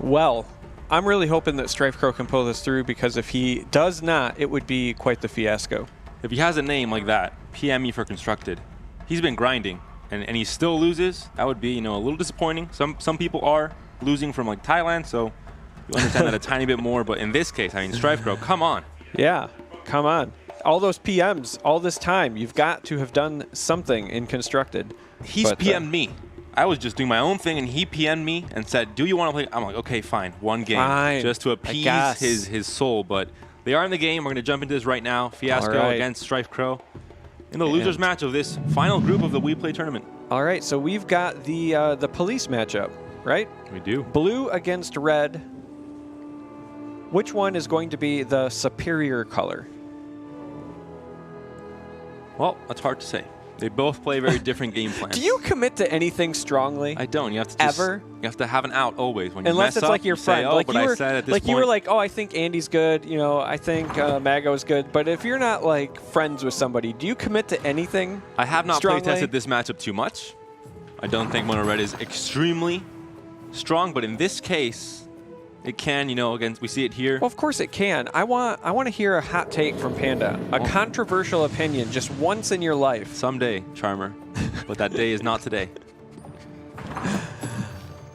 Well, I'm really hoping that StrifeCro can pull this through, because if he does not, it would be quite the fiasco. If he has a name like that, PM me for Constructed. He's been grinding, and he still loses. That would be, you know, a little disappointing. Some people are losing from like Thailand, so you understand that a tiny bit more. But in this case, I mean, StrifeCro, come on. Yeah, come on. All those PMs, all this time, you've got to have done something in Constructed. He's PM'd me. I was just doing my own thing, and he PM'd me and said, do you want to play? I'm like, okay, fine, one game. Fine, just to appease his soul. But they are in the game. We're going to jump into this right now. Fiasco against StrifeCro in the losers match of this final group of the WePlay tournament. All right, so we've got the police matchup, right? We do. Blue against red. Which one is going to be the superior color? Well, that's hard to say. They both play very different game plans. Do you commit to anything strongly? I don't. You have to just, you have to have an out always. When you Unless mess it's up, like your friend. say, oh, like but you were, I said at this like point. you were like, oh, I think Andy's good. You know, I think Mago's good. But if you're not like friends with somebody, do you commit to anything? I have not strongly? playtested this matchup too much. I don't think Mono Red is extremely strong, but in this case, it can, you know, again, we see it here. Well, of course it can. I want to hear a hot take from Panda, a controversial opinion just once in your life. Someday, Charmer, but that day is not today.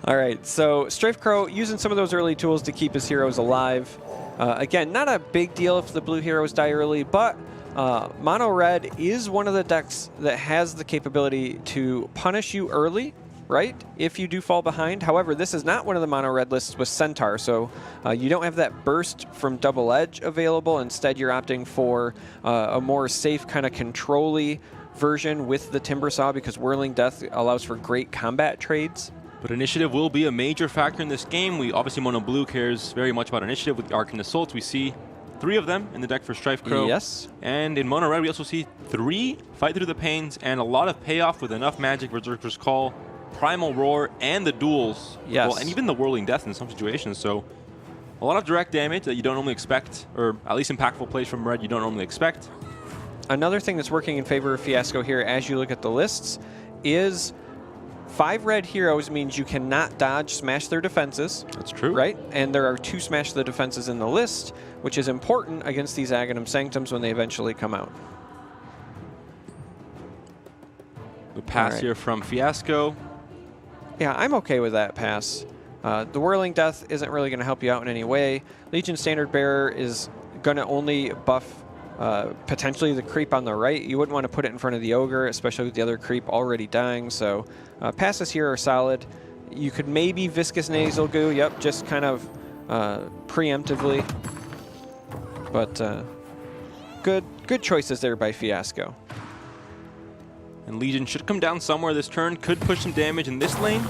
All right, so StrifeCro using some of those early tools to keep his heroes alive. Again, not a big deal if the blue heroes die early, but Mono Red is one of the decks that has the capability to punish you early, right, if you do fall behind. However, this is not one of the Mono Red lists with Centaur, so you don't have that burst from Double Edge available. Instead, you're opting for a more safe kind of control-y version with the Timber Saw, because Whirling Death allows for great combat trades. But initiative will be a major factor in this game. We obviously, Mono Blue cares very much about initiative with the Arcane Assaults. We see 3 of them in the deck for StrifeCro. Yes. And in Mono Red, we also see 3 Fight Through the Pains and a lot of payoff with enough magic, Berserker's Call, Primal Roar, and the duels. Yes. Well, and even the Whirling Death in some situations. So a lot of direct damage that you don't normally expect, or at least impactful plays from Red you don't normally expect. Another thing that's working in favor of Fiasco here, as you look at the lists, is 5 red heroes means you cannot dodge smash their defenses. That's true. Right? And there are 2 smash the defenses in the list, which is important against these Aghanim Sanctums when they eventually come out. The pass here from Fiasco. Yeah, I'm okay with that pass. The Whirling Death isn't really going to help you out in any way. Legion Standard Bearer is going to only buff potentially the creep on the right. You wouldn't want to put it in front of the Ogre, especially with the other creep already dying. So passes here are solid. You could maybe Viscous Nasal Goo, yep, just kind of preemptively. But good choices there by Fiasco. And Legion should come down somewhere this turn. Could push some damage in this lane.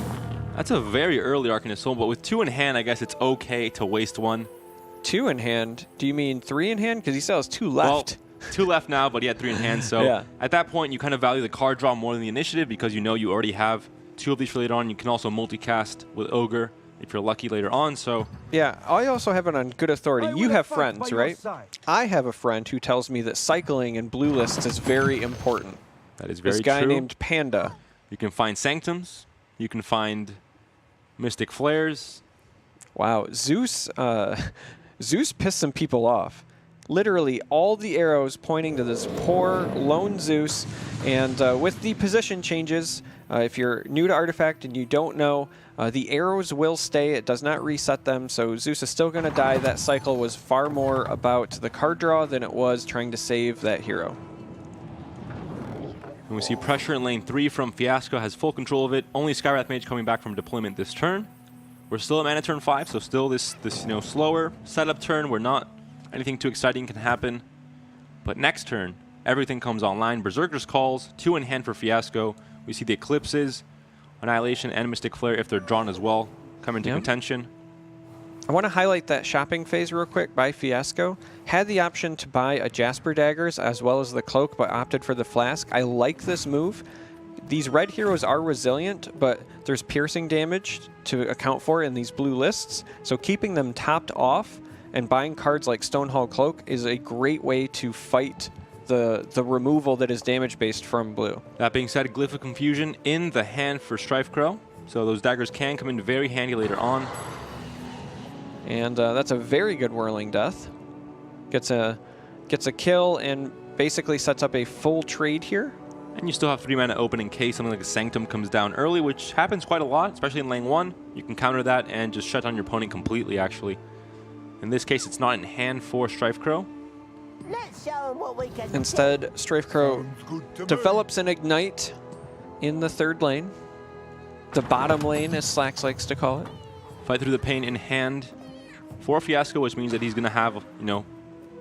That's a very early Arcane Assault, but with 2 in hand, I guess it's okay to waste 1. 2 in hand? Do you mean 3 in hand? Because he still has 2 left. Well, 2 left now, but he had 3 in hand. So at that point, you kind of value the card draw more than the initiative, because you know you already have 2 of these for later on. You can also multicast with Ogre if you're lucky later on. So yeah, I also have it on good authority. You have friends, right? I have a friend who tells me that cycling in blue lists is very important. That is very true. This guy named Panda. You can find Sanctums. You can find Mystic Flares. Wow, Zeus pissed some people off. Literally all the arrows pointing to this poor lone Zeus. And with the position changes, if you're new to Artifact and you don't know, the arrows will stay. It does not reset them, so Zeus is still going to die. That cycle was far more about the card draw than it was trying to save that hero. And we see pressure in lane 3 from Fiasco, has full control of it. Only Skywrath Mage coming back from deployment this turn. We're still at mana turn 5, so still this slower setup turn where not anything too exciting can happen. But next turn, everything comes online. Berserker's Calls, 2 in hand for Fiasco. We see the Eclipses, Annihilation, and Mystic Flare, if they're drawn as well, come into contention. I want to highlight that shopping phase real quick by Fiasco. Had the option to buy a Jasper Daggers as well as the Cloak, but opted for the Flask. I like this move. These red heroes are resilient, but there's piercing damage to account for in these blue lists. So keeping them topped off and buying cards like Stonehall Cloak is a great way to fight the removal that is damage-based from blue. That being said, Glyph of Confusion in the hand for StrifeCro. So those daggers can come in very handy later on. And that's a very good Whirling Death. Gets a kill and basically sets up a full trade here. And you still have 3 mana open in case something like a Sanctum comes down early, which happens quite a lot, especially in lane 1. You can counter that and just shut down your opponent completely, actually. In this case, it's not in hand for StrifeCro. Let's show 'em what we can Instead, do. StrifeCro develops an Ignite in the 3rd lane. The bottom lane, as Slacks likes to call it. Fight Through the Pain in hand for f1asco, which means that he's going to have, you know,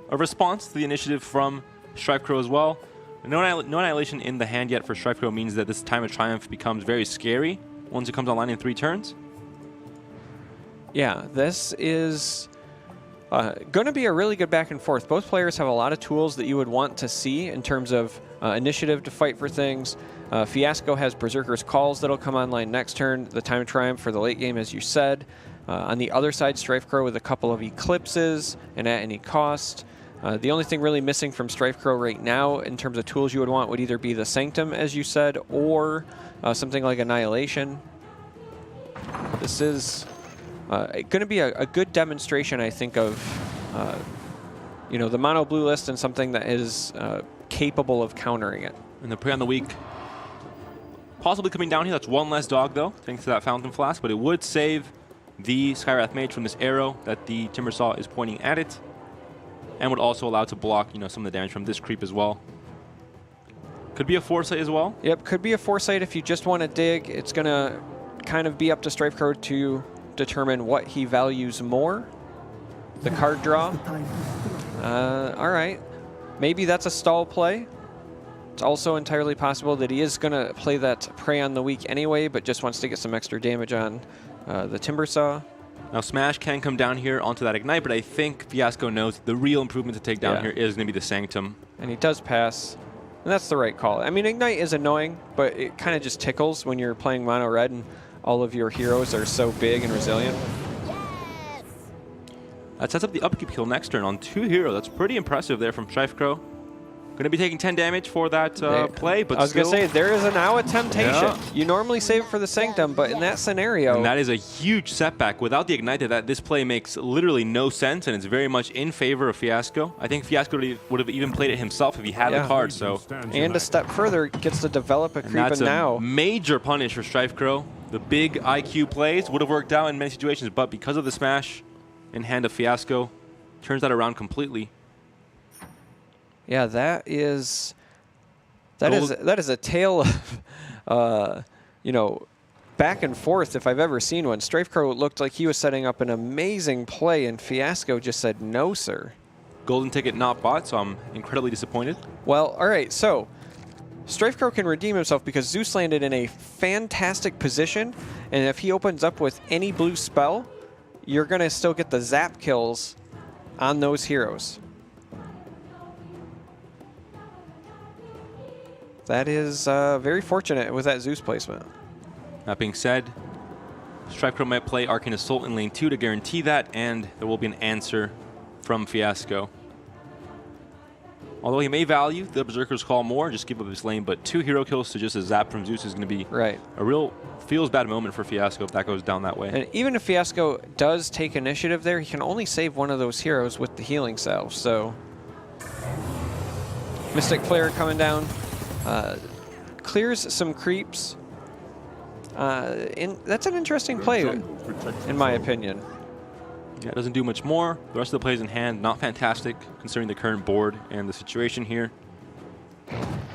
a response to the initiative from StrifeCro as well. No Annihilation in the hand yet for StrifeCro means that this Time of Triumph becomes very scary once it comes online in 3 turns. Yeah, this is going to be a really good back and forth. Both players have a lot of tools that you would want to see in terms of initiative to fight for things. f1asco has Berserker's Calls that'll come online next turn. The Time of Triumph for the late game, as you said. On the other side, StrifeCro with a couple of Eclipses and at any cost. The only thing really missing from StrifeCro right now in terms of tools you would want would either be the Sanctum, as you said, or something like Annihilation. This is going to be a good demonstration, I think, of you know, the mono blue list and something that is capable of countering it. And the Prey on the Weak possibly coming down here. That's 1 less dog, though, thanks to that Fountain Flask, but it would save the Skywrath Mage from this arrow that the Timbersaw is pointing at it, and would also allow it to block, you know, some of the damage from this creep as well. Could be a Foresight as well. Yep, could be a Foresight if you just want to dig. It's going to kind of be up to StrifeCro to determine what he values more. The card draw. All right. Maybe that's a stall play. It's also entirely possible that he is going to play that Prey on the Weak anyway, but just wants to get some extra damage on the Timbersaw. Now, Smash can come down here onto that Ignite, but I think f1asco knows the real improvement to take down here is going to be the Sanctum. And he does pass. And that's the right call. I mean, Ignite is annoying, but it kind of just tickles when you're playing mono red and all of your heroes are so big and resilient. Yes! That sets up the upkeep kill next turn on 2 heroes. That's pretty impressive there from StrifeCro. Going to be taking 10 damage for that play, but I was going to say, there is now a temptation. Yeah. You normally save it for the Sanctum, but in that scenario... And that is a huge setback. Without the Ignite, this play makes literally no sense, and it's very much in favor of f1asco. I think f1asco would have even played it himself if he had the card, so... And a step further, gets to develop a creep, and that's now... a major punish for StrifeCro. The big IQ plays would have worked out in many situations, but because of the Smash in hand of f1asco, turns that around completely. Yeah, that is a tale of, you know, back and forth if I've ever seen one. StrifeCro looked like he was setting up an amazing play, and f1asco just said, no, sir. Golden ticket not bought, so I'm incredibly disappointed. Well, all right, so StrifeCro can redeem himself because Zeus landed in a fantastic position, and if he opens up with any blue spell, you're going to still get the zap kills on those heroes. That is very fortunate with that Zeus placement. That being said, StrifeCro might play Arcane Assault in lane 2 to guarantee that, and there will be an answer from f1asco. Although he may value the Berserker's Call more, just give up his lane, but 2 hero kills to just a zap from Zeus is going to be a real feels bad moment for f1asco if that goes down that way. And even if f1asco does take initiative there, he can only save one of those heroes with the healing salve. So Mystic Flare coming down. Clears some creeps. That's an interesting play, in my opinion. Yeah, it doesn't do much more. The rest of the plays in hand, not fantastic, considering the current board and the situation here.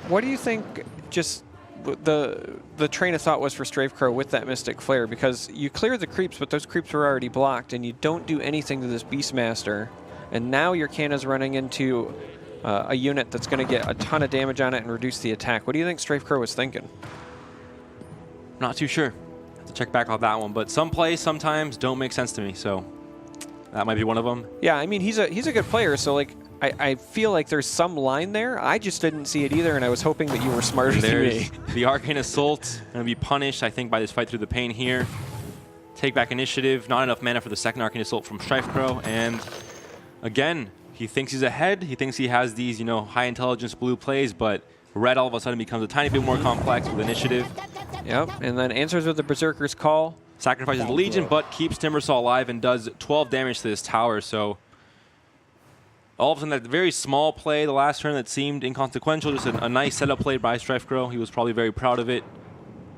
What do you think just the train of thought was for StrifeCro with that Mystic Flare? Because you clear the creeps, but those creeps were already blocked, and you don't do anything to this Beastmaster. And now your Canna's running into a unit that's going to get a ton of damage on it and reduce the attack. What do you think StrifeCro was thinking? Not too sure. Have to check back on that one. But some plays sometimes don't make sense to me, so that might be one of them. Yeah, I mean, he's a good player, so like I feel like there's some line there. I just didn't see it either, and I was hoping that you were smarter than me. The Arcane Assault going to be punished, I think, by this Fight Through the Pain here. Take back initiative. Not enough mana for the second Arcane Assault from StrifeCro, and again, he thinks he's ahead. He thinks he has these, you know, high intelligence blue plays, but red all of a sudden becomes a tiny bit more complex with initiative. Yep, and then answers with the Berserker's Call. Sacrifices the Legion, but keeps Timbersaw alive and does 12 damage to this tower. So all of a sudden, that very small play the last turn that seemed inconsequential, just a nice setup play by StrifeCro. He was probably very proud of it.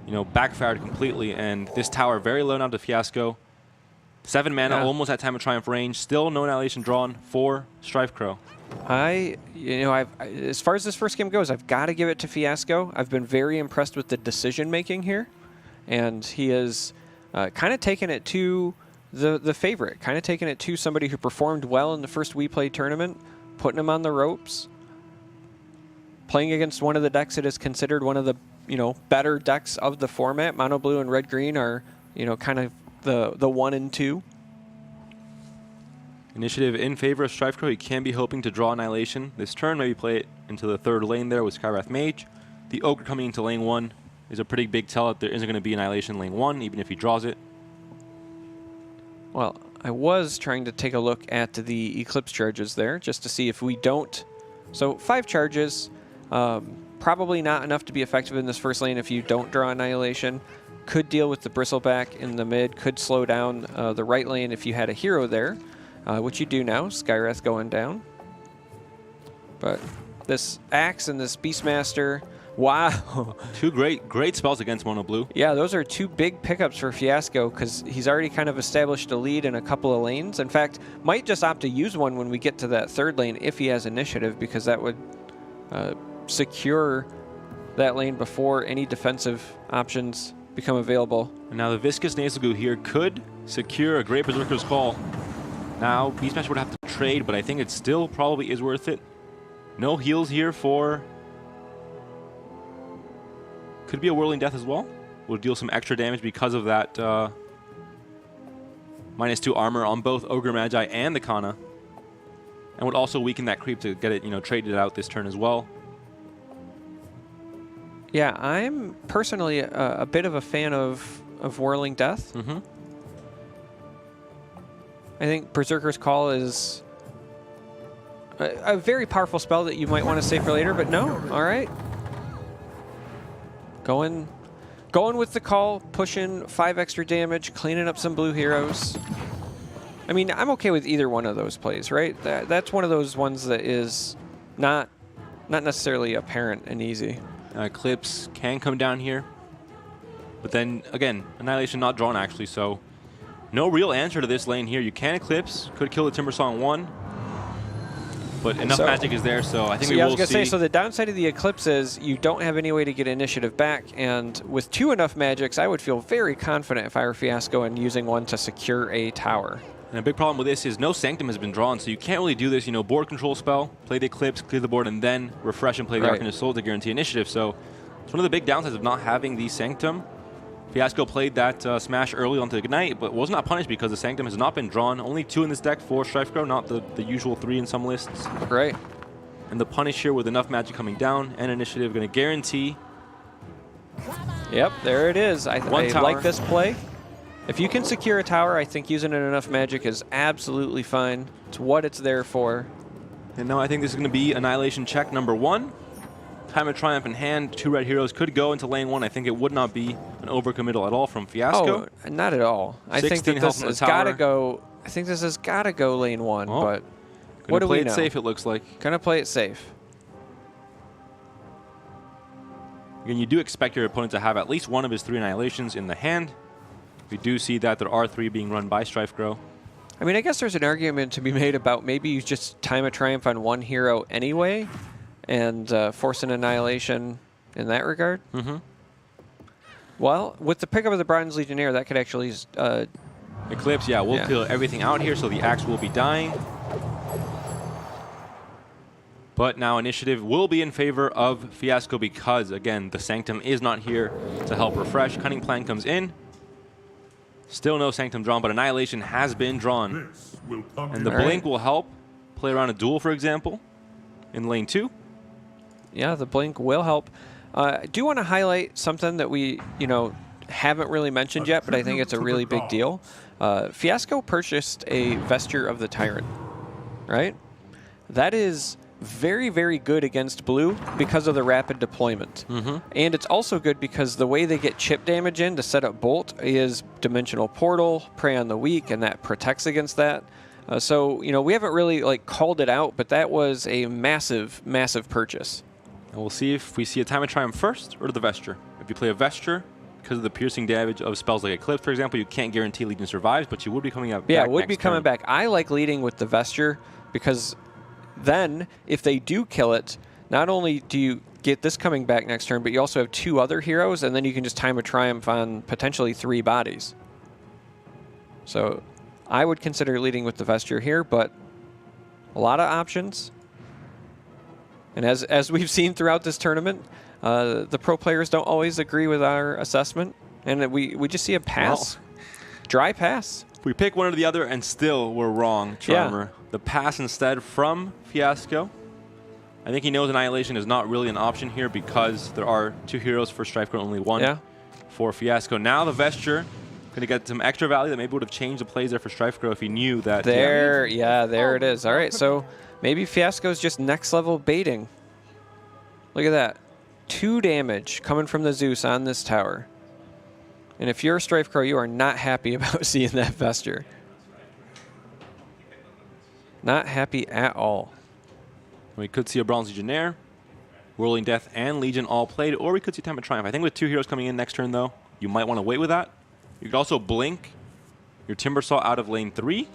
You know, backfired completely, and this tower very low now to f1asco. 7 mana, almost at Time of Triumph range. Still no Annihilation drawn for StrifeCro. As far as this first game goes, I've got to give it to f1asco. I've been very impressed with the decision making here, and he has kind of taken it to the favorite, kind of taking it to somebody who performed well in the first WePlay tournament, putting him on the ropes, playing against one of the decks that is considered one of the better decks of the format. Mono blue and red green are kind of the 1 and 2. Initiative in favor of StrifeCro. He can be hoping to draw Annihilation this turn, maybe play it into the 3rd lane there with Skywrath Mage. The Ogre coming into lane 1 is a pretty big tell that there isn't going to be Annihilation in lane 1, even if he draws it. Well, I was trying to take a look at the Eclipse charges there, just to see if we don't. So 5 charges, probably not enough to be effective in this first lane if you don't draw Annihilation. Could deal with the Bristleback in the mid, could slow down the right lane if you had a hero there, which you do now. Skywrath going down. But this Axe and this Beastmaster, wow. 2 great spells against Mono Blue. Yeah, those are 2 big pickups for f1asco because he's already kind of established a lead in a couple of lanes. In fact, might just opt to use one when we get to that 3rd lane if he has initiative, because that would secure that lane before any defensive options become available. And now the Viscous Nasal Goo here could secure a great Berserker's Call. Now, Beastmaster would have to trade, but I think it still probably is worth it. No heals here for... Could be a Whirling Death as well. Will deal some extra damage because of that -2 armor on both Ogre Magi and the Kana. And would also weaken that creep to get it, traded out this turn as well. Yeah, I'm personally a bit of a fan of Whirling Death. Mm-hmm. I think Berserker's Call is a very powerful spell that you might want to save for later, but no. All right. Going with the call, pushing 5 extra damage, cleaning up some blue heroes. I mean, I'm okay with either one of those plays, right? That's one of those ones that is not necessarily apparent and easy. Eclipse can come down here. But then, again, Annihilation not drawn, actually, so no real answer to this lane here. You can Eclipse, could kill the Timbersaw in 1. But enough magic is there, so I think we will see. I was going to say, so the downside of the Eclipse is you don't have any way to get initiative back, and with 2 enough magics, I would feel very confident if I were f1asco and using one to secure a tower. And a big problem with this is no Sanctum has been drawn, so you can't really do this, board control spell, play the Eclipse, clear the board, and then refresh and play the Arcanist Soul to guarantee initiative. So it's one of the big downsides of not having the Sanctum. f1asco played that smash early onto Ignite, but was not punished because the Sanctum has not been drawn. Only 2 in this deck for StrifeCro, not the usual 3 in some lists. Right. And the punish here with enough magic coming down and initiative going to guarantee. Yep, there it is. I like this play. If you can secure a tower, I think using enough magic is absolutely fine. It's what it's there for. And now I think this is going to be Annihilation check number 1. Time of Triumph in hand, 2 red heroes could go into lane 1. I think it would not be an overcommittal at all from f1asco. Oh, not at all. I think that this has got to go. I think this has got to go lane 1. Oh, but what do we know? Play it safe, it looks like. Gonna play it safe. Again, you do expect your opponent to have at least 1 of his 3 Annihilations in the hand. We do see that there are 3 being run by StrifeCro. I mean, I guess there's an argument to be made about maybe you just Time of Triumph on 1 hero anyway and force an Annihilation in that regard. Mm-hmm. Well, with the pickup of the Bronze Legionnaire, that could actually... Eclipse, yeah, we'll kill everything out here, so the Axe will be dying. But now initiative will be in favor of f1asco because, again, the Sanctum is not here to help refresh. Cunning Plan comes in. Still no Sanctum drawn, but Annihilation has been drawn. And the Blink will help play around a duel, for example, in lane 2. Yeah, the Blink will help. I do want to highlight something that we, haven't really mentioned yet, but I think it's a really big deal. f1asco purchased a Vesture of the Tyrant, right? That is very, very good against blue because of the rapid deployment. And it's also good because the way they get chip damage in to set up Bolt is Dimensional Portal, Prey on the Weak, and that protects against that. So, you know, we haven't really like called it out, but that was a massive, massive purchase. And we'll see if we see a Time of Triumph first or the Vesture. If you play a Vesture, because of the piercing damage of spells like Eclipse, for example, you can't guarantee Legion survives, but you would be coming up back. Yeah, it would be next coming turn. back. I like leading with the Vesture because then if they do kill it, not only do you get this coming back next turn, but you also have 2 other heroes, and then you can just Time of Triumph on potentially 3 bodies. So I would consider leading with the Vesture here, but a lot of options. And as we've seen throughout this tournament, the pro players don't always agree with our assessment, and we just see a pass, dry pass. We pick one or the other, and still we're wrong, Charmer. Yeah. The pass instead from f1asco. I think he knows Annihilation is not really an option here because there are 2 heroes for StrifeCro, only 1 for f1asco. Now the Vesture going to get some extra value that maybe would have changed the plays there for StrifeCro if he knew that. There it is. All right, so maybe f1asco is just next level baiting. Look at that. 2 damage coming from the Zeus on this tower. And if you're a StrifeCro, you are not happy about seeing that Vesture. Not happy at all. We could see a Bronze Legionnaire, Whirling Death, and Legion all played, or we could see Time of Triumph. I think with 2 heroes coming in next turn, though, you might want to wait with that. You could also blink your Timbersaw out of lane 3.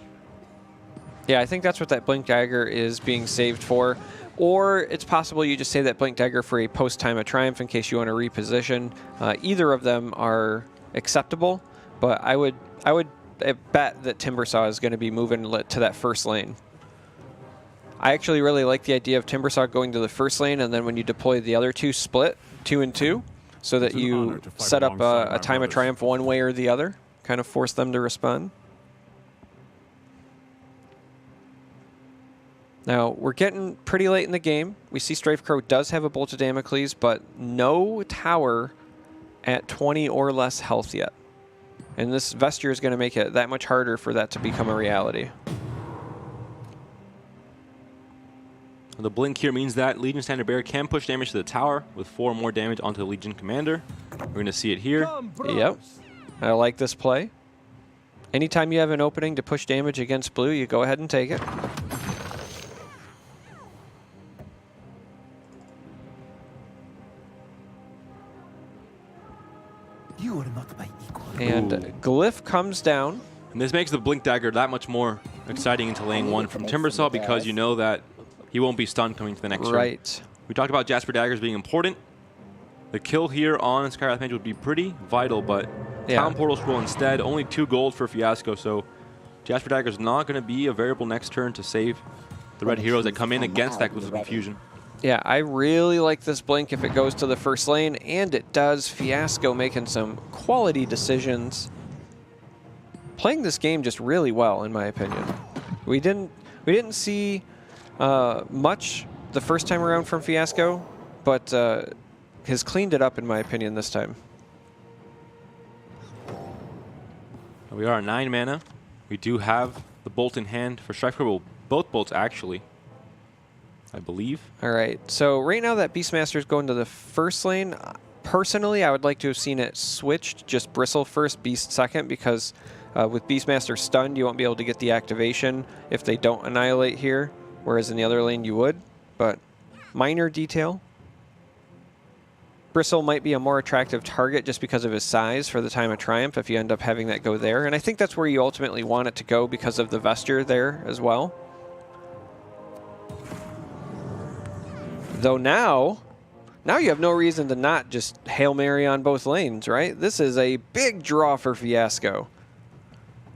Yeah, I think that's what that Blink Dagger is being saved for. Or it's possible you just save that Blink Dagger for a post-Time of Triumph in case you want to reposition. Either of them are acceptable, but I would bet that Timbersaw is going to be moving to that first lane. I actually really like the idea of Timbersaw going to the first lane, and then when you deploy the other 2, split 2 and 2, so that you set up a Time of Triumph one way or the other, kind of force them to respond. Now, we're getting pretty late in the game. We see StrifeCro does have a Bolt of Damocles, but no tower at 20 or less health yet. And this Vesture is going to make it that much harder for that to become a reality. The blink here means that Legion Standard Bearer can push damage to the tower with 4 more damage onto the Legion Commander. We're going to see it here. Yep. I like this play. Anytime you have an opening to push damage against blue, you go ahead and take it. You are not my equal. And Glyph comes down. And this makes the Blink Dagger that much more exciting into lane 1 from Timbersaw because you know that he won't be stunned coming to the next turn. Right. We talked about Jasper Daggers being important. The kill here on Skywrath Mage would be pretty vital, but Town Portal Scroll instead. Only 2 gold for f1asco, so Jasper Dagger's not going to be a variable next turn to save the red heroes that come in against that Glyph of Confusion. Yeah, I really like this blink if it goes to the first lane, and it does. f1asco making some quality decisions. Playing this game just really well, in my opinion. We didn't see much the first time around from f1asco, but has cleaned it up, in my opinion, this time. We are at 9 mana. We do have the Bolt in hand for StrifeCro. Well, both bolts, actually, I believe. All right, so right now that Beastmaster is going to the first lane. Personally, I would like to have seen it switched, just Bristle first, Beast second, because with Beastmaster stunned, you won't be able to get the activation if they don't annihilate here, whereas in the other lane you would, but minor detail. Bristle might be a more attractive target just because of his size for the Time of Triumph if you end up having that go there, and I think that's where you ultimately want it to go because of the Vesture there as well. Though now you have no reason to not just Hail Mary on both lanes, right? This is a big draw for f1asco.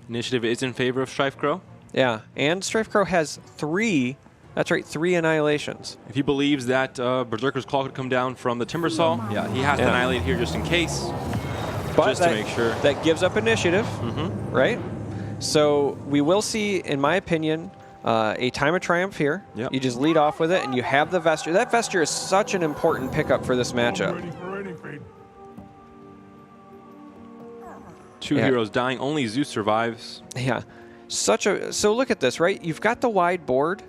Initiative is in favor of StrifeCro. Yeah, and StrifeCro has 3, that's right, 3 annihilations. If he believes that Berserker's Claw could come down from the Timbersaw, yeah, he has to annihilate here just in case, But just to make sure. That gives up initiative, right? So we will see, in my opinion, a Time of Triumph here. Yep. You just lead off with it, and you have the Vesture. That Vesture is such an important pickup for this matchup. 2 heroes dying, only Zeus survives. Yeah, so look at this, right? You've got the wide board,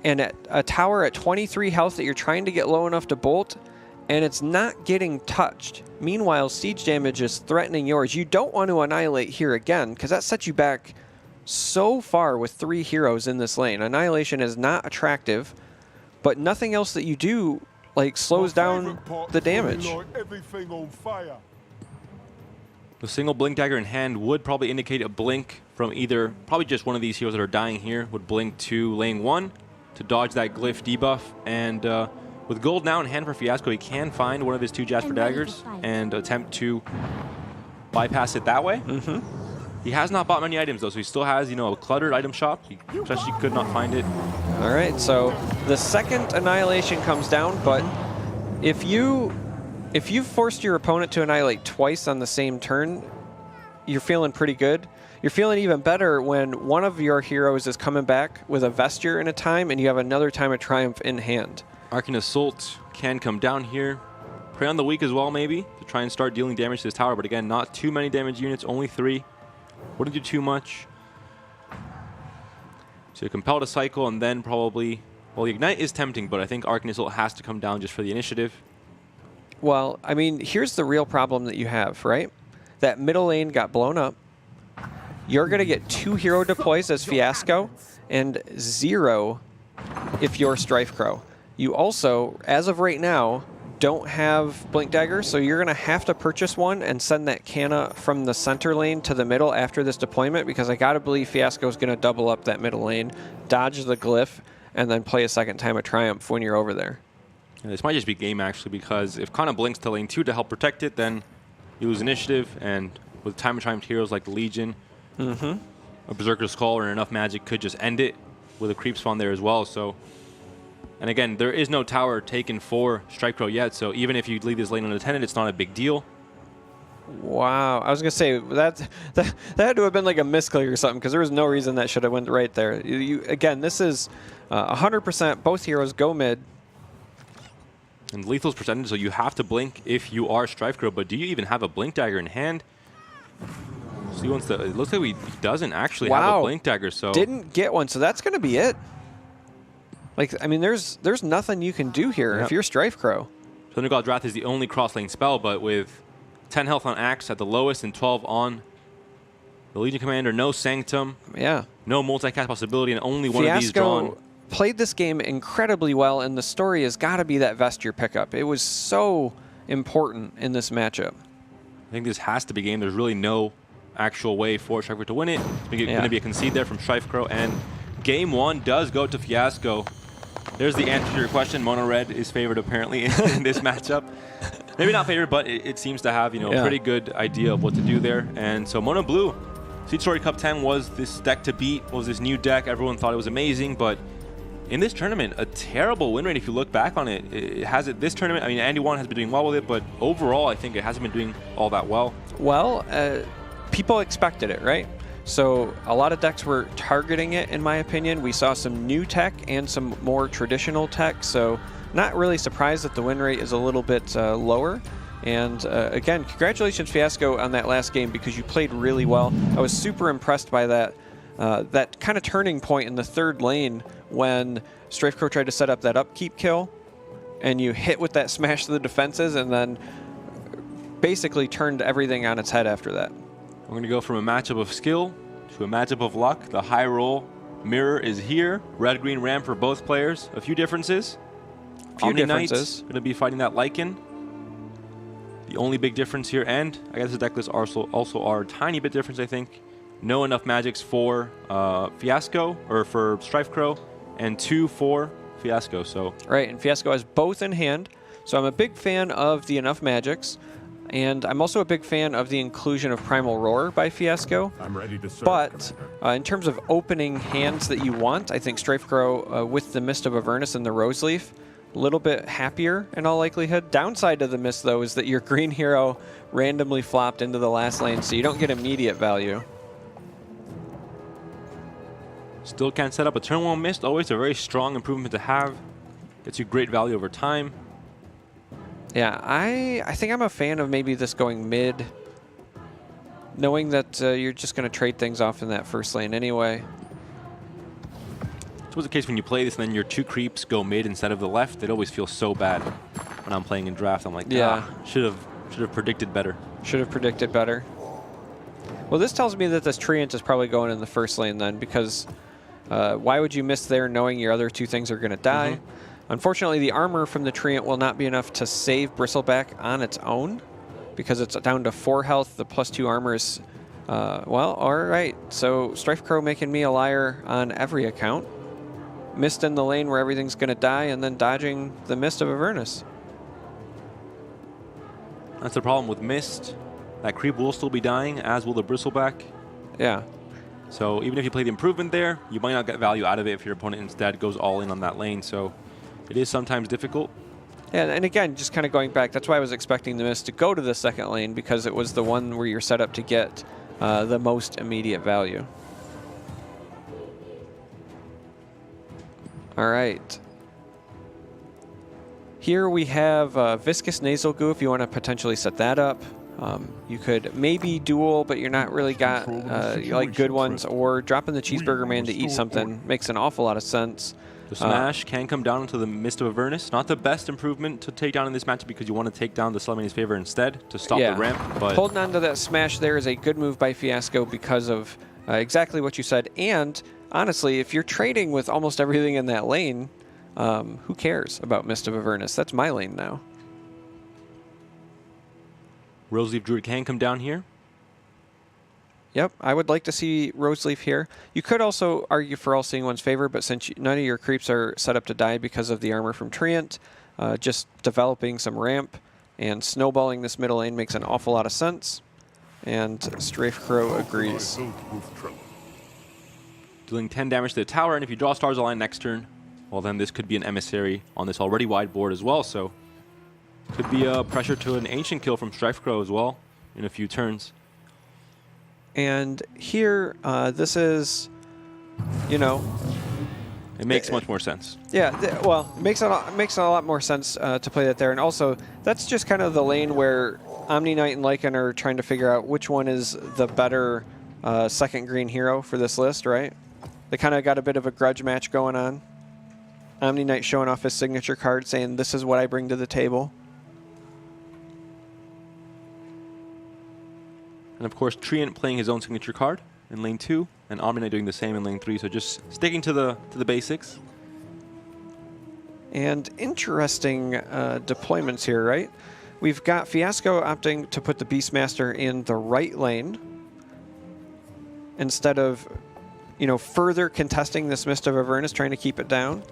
and at a tower at 23 health that you're trying to get low enough to bolt, and it's not getting touched. Meanwhile, siege damage is threatening yours. You don't want to annihilate here again, because that sets you back so far with 3 heroes in this lane. Annihilation is not attractive, but nothing else that you do like slows down the damage. The single blink dagger in hand would probably indicate a blink from either, probably just one of these heroes that are dying here, would blink to lane 1 to dodge that glyph debuff. And with gold now in hand for Fiasco, he can find one of his 2 Jasper daggers and attempt to bypass it that way. He has not bought many items though, so he still has, you know, a cluttered item shop. He especially could not find it. All right, so the second annihilation comes down, but if you've forced your opponent to annihilate twice on the same turn, you're feeling pretty good. You're feeling even better when one of your heroes is coming back with a Vesture in a time and you have another Time of Triumph in hand. Arcane Assault can come down here. Prey on the Weak as well, maybe, to try and start dealing damage to this tower. But again, not too many damage units, only 3. Wouldn't do too much. So compel to cycle and then probably... Well, the Ignite is tempting, but I think Arcane Assault has to come down just for the initiative. Well, I mean, here's the real problem that you have, right? That middle lane got blown up. You're going to get 2 hero deploys as Fiasco and 0 if you're StrifeCro. You also, as of right now, don't have Blink Dagger, so you're going to have to purchase one and send that Canna from the center lane to the middle after this deployment, because I got to believe Fiasco is going to double up that middle lane, dodge the glyph, and then play a second Time of Triumph when you're over there. Yeah, this might just be game, actually, because if Canna blinks to lane 2 to help protect it, then you lose initiative, and with Time of Triumph heroes like the Legion, a Berserker's Call or enough magic could just end it with a creep spawn there as well. So, and again, there is no tower taken for StrifeCro yet, so even if you leave this lane unattended, it's not a big deal. Wow, I was going to say, that had to have been like a misclick or something, because there was no reason that should have went right there. Again, this is 100% both heroes go mid. And lethal's percentage, so you have to blink if you are StrifeCro, but do you even have a Blink Dagger in hand? So he wants to, it looks like he doesn't actually have a Blink Dagger, so... Didn't get one, so that's going to be it. Like, I mean, there's nothing you can do here if you're StrifeCro. Thundergod Wrath is the only cross-lane spell, but with 10 health on Axe at the lowest and 12 on the Legion Commander, no Sanctum, no multicast possibility, and only one of these drawn. Played this game incredibly well, and the story has got to be that Vesture pickup. It was so important in this matchup. I think this has to be game. There's really no actual way for StrifeCro to win it. It's going to be a concede there from StrifeCro, and game 1 does go to Fiasco. There's the answer to your question. Mono Red is favored apparently in this matchup. Maybe not favored, but it seems to have, you know, a pretty good idea of what to do there. And so Mono Blue, Seed Story Cup 10 was this deck to beat, was this new deck. Everyone thought it was amazing, but in this tournament, a terrible win rate if you look back on it. This tournament, I mean, Andy One has been doing well with it, but overall, I think it hasn't been doing all that well. Well, people expected it, right? So a lot of decks were targeting it, in my opinion. We saw some new tech and some more traditional tech, so not really surprised that the win rate is a little bit lower. And again, congratulations, Fiasco, on that last game, because you played really well. I was super impressed by that. That kind of turning point in the third lane when StrifeCro tried to set up that upkeep kill, and you hit with that smash to the defenses, and then basically turned everything on its head after that. We're going to go from a matchup of skill to a matchup of luck. The high roll mirror is here. Red-green ramp for both players. A few differences. Omni Knight's going to be fighting that Lycan. The only big difference here, and I guess the deck lists also are a tiny bit difference, I think. No enough magics for Fiasco, or for StrifeCro, and 2 for Fiasco. So right, and Fiasco has both in hand. So I'm a big fan of the enough magics. And I'm also a big fan of the inclusion of Primal Roar by Fiasco. I'm ready to serve, but in terms of opening hands that you want, I think StrifeCro with the Mist of Avernus and the Rose Leaf, a little bit happier in all likelihood. Downside to the Mist, though, is that your green hero randomly flopped into the last lane, so you don't get immediate value. Still can't set up a turn 1 Mist. Always a very strong improvement to have. Gets you great value over time. Yeah, I think I'm a fan of maybe this going mid, knowing that you're just going to trade things off in that first lane anyway. It's always the case when you play this and then your 2 creeps go mid instead of the left. It always feels so bad when I'm playing in draft. I'm like, yeah, should have predicted better. Should have predicted better. Well, this tells me that this Treant is probably going in the first lane then, because why would you miss there knowing your other 2 things are going to die? Unfortunately, the armor from the Treant will not be enough to save Bristleback on its own, because it's down to 4 health. The +2 armor is, well, all right. So StrifeCro making me a liar on every account. Mist in the lane where everything's going to die, and then dodging the Mist of Avernus. That's the problem with Mist. That creep will still be dying, as will the Bristleback. Yeah. So even if you play the improvement there, you might not get value out of it if your opponent instead goes all in on that lane. So it is sometimes difficult. Yeah, and again, just kind of going back, that's why I was expecting the Mist to go to the second lane, because it was the one where you're set up to get the most immediate value. All right. Here we have Viscous Nasal Goo if you want to potentially set that up. You could maybe duel, but you're not really got like good ones, or dropping the Cheeseburger Man to eat something makes an awful lot of sense. The Smash can come down into the Mist of Avernus. Not the best improvement to take down in this matchup, because you want to take down the Slenderman's Favor instead to stop the ramp. But holding on to that Smash there is a good move by f1asco because of exactly what you said. And honestly, if you're trading with almost everything in that lane, who cares about Mist of Avernus? That's my lane now. Roseleaf Druid can come down here. Yep, I would like to see Roseleaf here. You could also argue for All Seeing One's favor, but since none of your creeps are set up to die because of the armor from Treant, just developing some ramp and snowballing this middle lane makes an awful lot of sense. And StrifeCro agrees. Dealing 10 damage to the tower, and if you draw Stars Align next turn, well then this could be an Emissary on this already wide board as well, so could be a pressure to an Ancient kill from StrifeCro as well in a few turns. And here, this is, you know, it makes much more sense. Yeah, well, it makes a lot more sense to play that there. And also, that's just kind of the lane where Omni Knight and Lycan are trying to figure out which one is the better second green hero for this list, right? They kind of got a bit of a grudge match going on. Omni Knight showing off his signature card, saying, "This is what I bring to the table." And of course, Treant playing his own signature card in lane 2, and Omni Knight doing the same in lane 3. So just sticking to the basics. And interesting deployments here, right? We've got f1asco opting to put the Beastmaster in the right lane instead of, you know, further contesting this Mist of Avernus, trying to keep it down.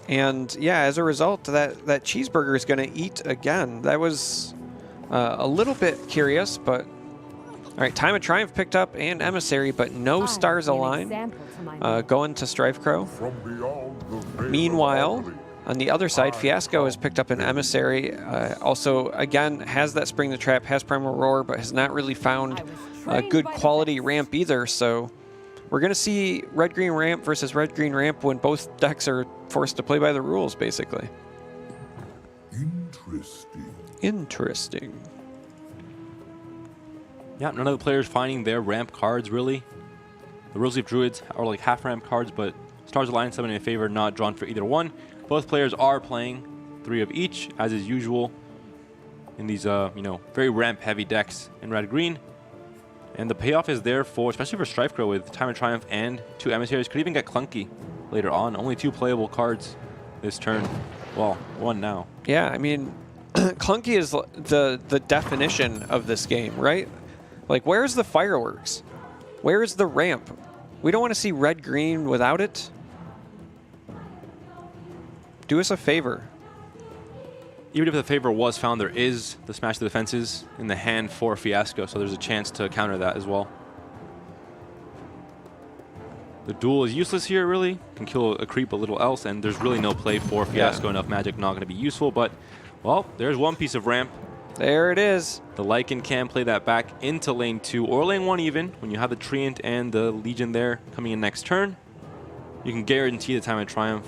And yeah, as a result, that Cheeseburger is going to eat again. That was a little bit curious, but all right, Time of Triumph picked up and Emissary, but no Stars Align going to StrifeCro. Meanwhile, on the other side, f1asco has picked up an Emissary. Also, again, has that Spring the Trap, has Primal Roar, but has not really found a good quality ramp either. So we're going to see red-green ramp versus red-green ramp when both decks are forced to play by the rules, basically. Interesting. Yeah, none of the players finding their ramp cards, really. The Roseleaf Druids are like half ramp cards, but Stars Align summon in favor, not drawn for either one. Both players are playing 3 of each, as is usual in these, you know, very ramp-heavy decks in red-green. And the payoff is there for, especially for StrifeCro, with Time of Triumph and 2 Emissaries. Could even get clunky later on. Only 2 playable cards this turn. Well, 1 now. Yeah, I mean, clunky is the definition of this game, right? Like, where's the fireworks? Where is the ramp? We don't want to see red-green without it. Do us a favor. Even if the favor was found, there is the Smash the Defenses in the hand for f1asco, so there's a chance to counter that as well. The duel is useless here, really. Can kill a creep a little else, and there's really no play for f1asco. Enough magic not going to be useful, but, well, there's one piece of ramp. There it is. The Lycan can play that back into lane 2 or lane 1 even. When you have the Treant and the Legion there coming in next turn, you can guarantee the Time of Triumph.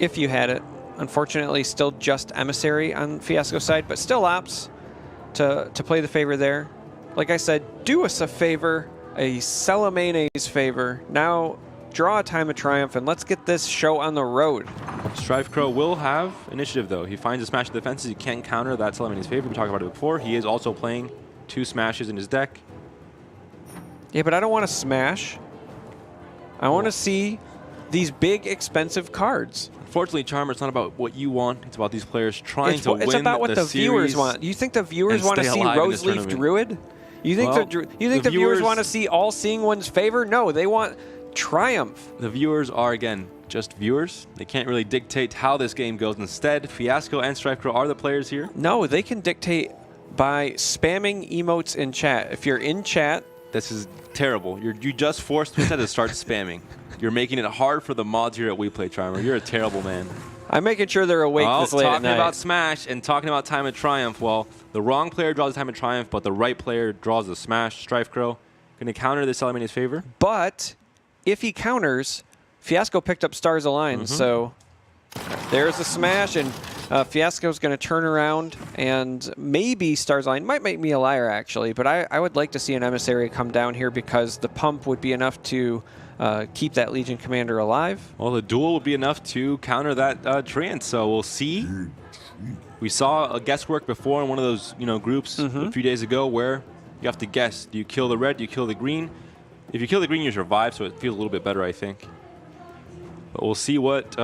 If you had it. Unfortunately, still just Emissary on f1asco's side, but still opts to play the favor there. Like I said, do us a favor, a Salamaine's favor. Now draw a Time of Triumph, and let's get this show on the road. StrifeCro will have initiative, though. He finds a smash defenses. He can counter. That's in his favor. We talked about it before. He is also playing 2 smashes in his deck. Yeah, but I don't want to smash. I want to see these big, expensive cards. Unfortunately, Charmer, it's not about what you want. It's about these players trying to win the series. It's about what the viewers want. You think the viewers want to see Roseleaf Druid? You think the viewers want to see All-Seeing One's favor? No, they want Triumph. The viewers are, again, just viewers. They can't really dictate how this game goes. Instead, f1asco and StrifeCro are the players here. No, they can dictate by spamming emotes in chat. If you're in chat... This is terrible. You just forced me to start spamming. You're making it hard for the mods here at WePlay, Charmer. You're a terrible man. I'm making sure they're awake this late at night. Talking about Smash and talking about Time of Triumph, well, the wrong player draws the Time of Triumph, but the right player draws the Smash. StrifeCro going to counter this element in his favor. But if he counters, f1asco picked up Stars Align, so there's a Smash, and f1asco's going to turn around, and maybe Stars Align might make me a liar, actually, but I would like to see an Emissary come down here because the pump would be enough to keep that Legion Commander alive. Well, the duel would be enough to counter that Treant, so we'll see. We saw a guesswork before in one of those groups a few days ago where you have to guess. Do you kill the red? Do you kill the green? If you kill the green, you survive, so it feels a little bit better, I think. But we'll see what...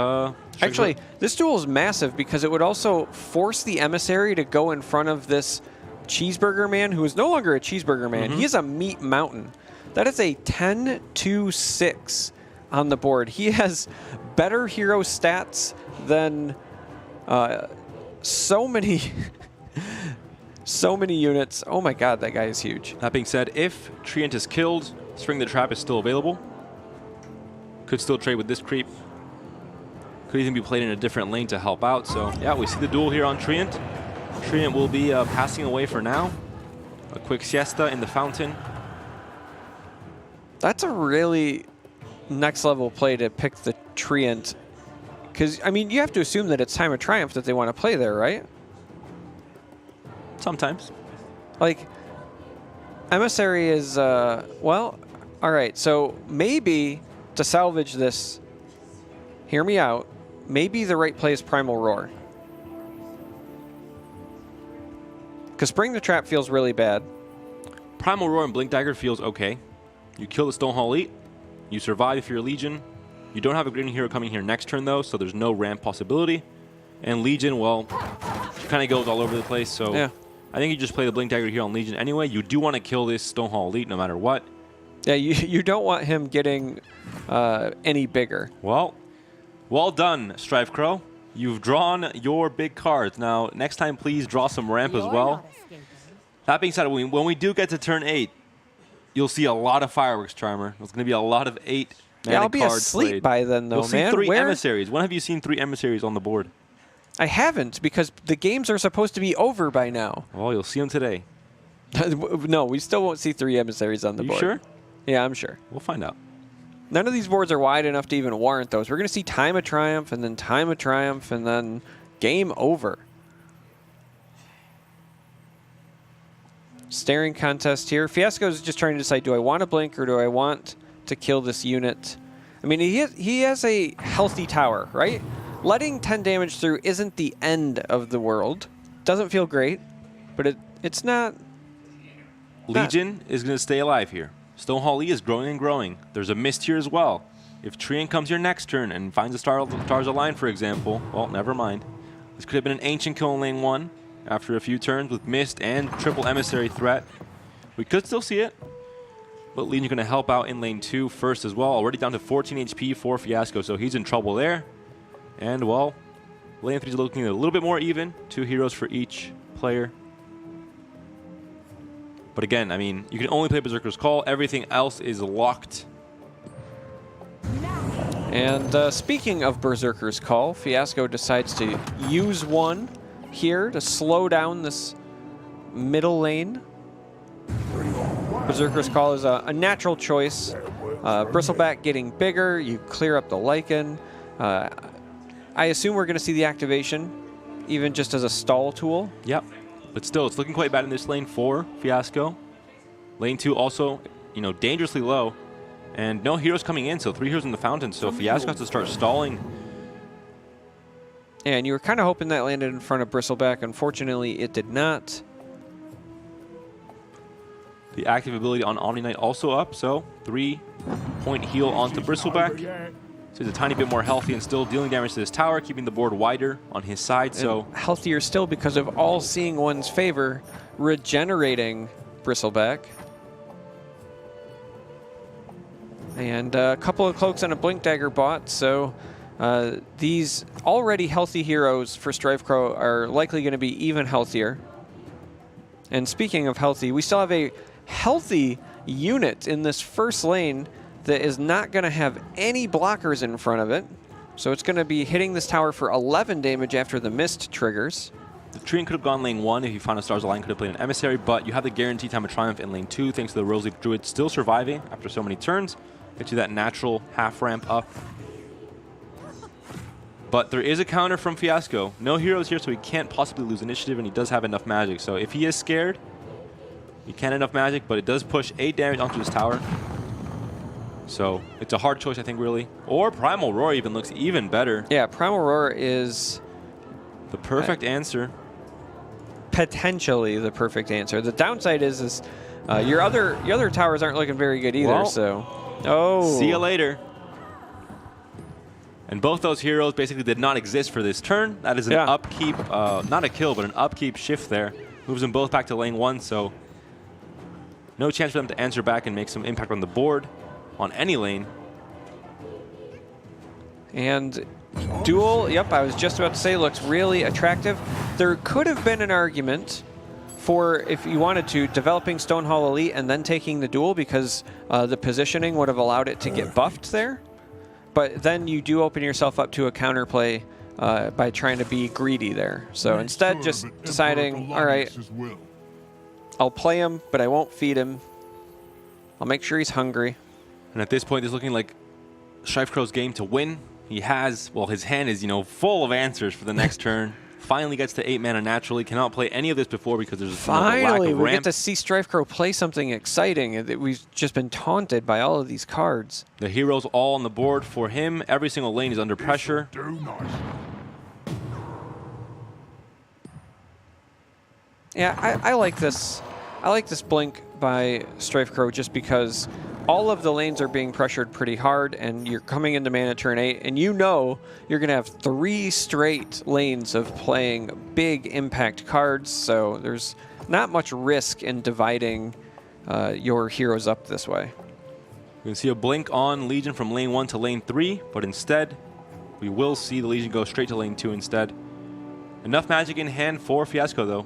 Actually, this duel is massive because it would also force the Emissary to go in front of this Cheeseburger Man, who is no longer a Cheeseburger Man. He is a Meat Mountain. That is a 10-2-6 on the board. He has better hero stats than so many so many units. Oh my god, that guy is huge. That being said, if Treant is killed, Spring the Trap is still available. Could still trade with this creep. Could even be played in a different lane to help out. So yeah, we see the duel here on Treant. Treant will be passing away for now. A quick siesta in the fountain. That's a really next level play to pick the Treant. Because, I mean, you have to assume that it's Time of Triumph that they want to play there, right? Sometimes. Like, Emissary is, well, all right. So maybe to salvage this, hear me out, maybe the right play is Primal Roar. Because Spring the Trap feels really bad. Primal Roar and Blink Dagger feels okay. You kill the Stonehall Elite. You survive if you're a Legion. You don't have a green hero coming here next turn, though, so there's no ramp possibility. And Legion, well, she kind of goes all over the place, so yeah. I think you just play the Blink Dagger here on Legion anyway. You do want to kill this Stonehall Elite no matter what. Yeah, you don't want him getting any bigger. Well done, StrifeCro. You've drawn your big cards. Now, next time, please draw some ramp as well. That being said, when we do get to turn 8, you'll see a lot of fireworks, Charmer. There's going to be a lot of 8 mana I'll be cards asleep played. by then, though, You'll see 3 emissaries. When have you seen 3 emissaries on the board? I haven't, because the games are supposed to be over by now. Well, you'll see them today. No, we still won't see 3 emissaries on the board. You sure? Yeah, I'm sure. We'll find out. None of these boards are wide enough to even warrant those. We're going to see Time of Triumph, and then Time of Triumph, and then game over. Staring contest here. f1asco is just trying to decide, do I want to blink or do I want to kill this unit? I mean, he has a healthy tower, right? Letting 10 damage through isn't the end of the world. Doesn't feel great, but it's not... Legion is going to stay alive here. Stonehall E is growing and growing. There's a Mist here as well. If Treant comes here next turn and finds a Stars Align, for example, well, never mind. This could have been an Ancient kill in lane 1 after a few turns with Mist and triple Emissary threat. We could still see it, but Legion's going to help out in lane 2 first as well. Already down to 14 HP for f1asco, so he's in trouble there. And, well, lane 3 is looking a little bit more even. 2 heroes for each player. But again, I mean, you can only play Berserker's Call. Everything else is locked. And speaking of Berserker's Call, f1asco decides to use one here to slow down this middle lane. Berserker's Call is a natural choice. Bristleback getting bigger, you clear up the Lycan. I assume we're going to see the activation, even just as a stall tool. Yep. But still, it's looking quite bad in this lane for f1asco. Lane 2 also, dangerously low. And no heroes coming in, so 3 heroes in the fountain, so f1asco has to start stalling. And you were kind of hoping that landed in front of Bristleback. Unfortunately, it did not. The active ability on Omni Knight also up, so 3-point heal onto Bristleback. So he's a tiny bit more healthy and still dealing damage to this tower, keeping the board wider on his side. So healthier still because of all seeing one's favor, regenerating Bristleback. And a couple of cloaks and a blink dagger bought, so these already healthy heroes for StrifeCro are likely going to be even healthier. And speaking of healthy, we still have a healthy unit in this first lane that is not going to have any blockers in front of it. So it's going to be hitting this tower for 11 damage after the mist triggers. The Treant could have gone lane 1 if you found a Stars Align, could have played an Emissary, but you have the guaranteed time of triumph in lane 2 thanks to the Roseleaf Druid still surviving after so many turns. Gets you that natural half ramp up. But there is a counter from f1asco. No heroes here, so he can't possibly lose initiative, and he does have enough magic. So if he is scared, he can't enough magic, but it does push 8 damage onto his tower. So it's a hard choice, I think, really. Or Primal Roar even looks even better. Yeah, Primal Roar is the perfect answer. Potentially the perfect answer. The downside is your other towers aren't looking very good either. Well, so, oh, see you later. And both those heroes basically did not exist for this turn. That is an upkeep, not a kill, but an upkeep shift there. Moves them both back to lane 1, so no chance for them to answer back and make some impact on the board on any lane. And duel, yep, I was just about to say, looks really attractive. There could have been an argument for, if you wanted to, developing Stonehall Elite and then taking the duel because the positioning would have allowed it to get buffed there. But then you do open yourself up to a counterplay by trying to be greedy there. So instead, just deciding, all right, I'll play him, but I won't feed him. I'll make sure he's hungry. And at this point, it's looking like StrifeCro's game to win. He has, well, his hand is, full of answers for the next turn. Finally gets to 8 mana naturally. Cannot play any of this before because there's finally a lack of we ramp. get to see StrifeCro play something exciting. We've just been taunted by all of these cards. The heroes all on the board for him. Every single lane is under pressure. Yeah, I like this. I like this blink by StrifeCro just because all of the lanes are being pressured pretty hard, and you're coming into mana turn 8, and you're going to have 3 straight lanes of playing big impact cards, so there's not much risk in dividing your heroes up this way. You can see a blink on Legion from lane 1 to lane 3, but instead, we will see the Legion go straight to lane 2 instead. Enough magic in hand for f1asco, though.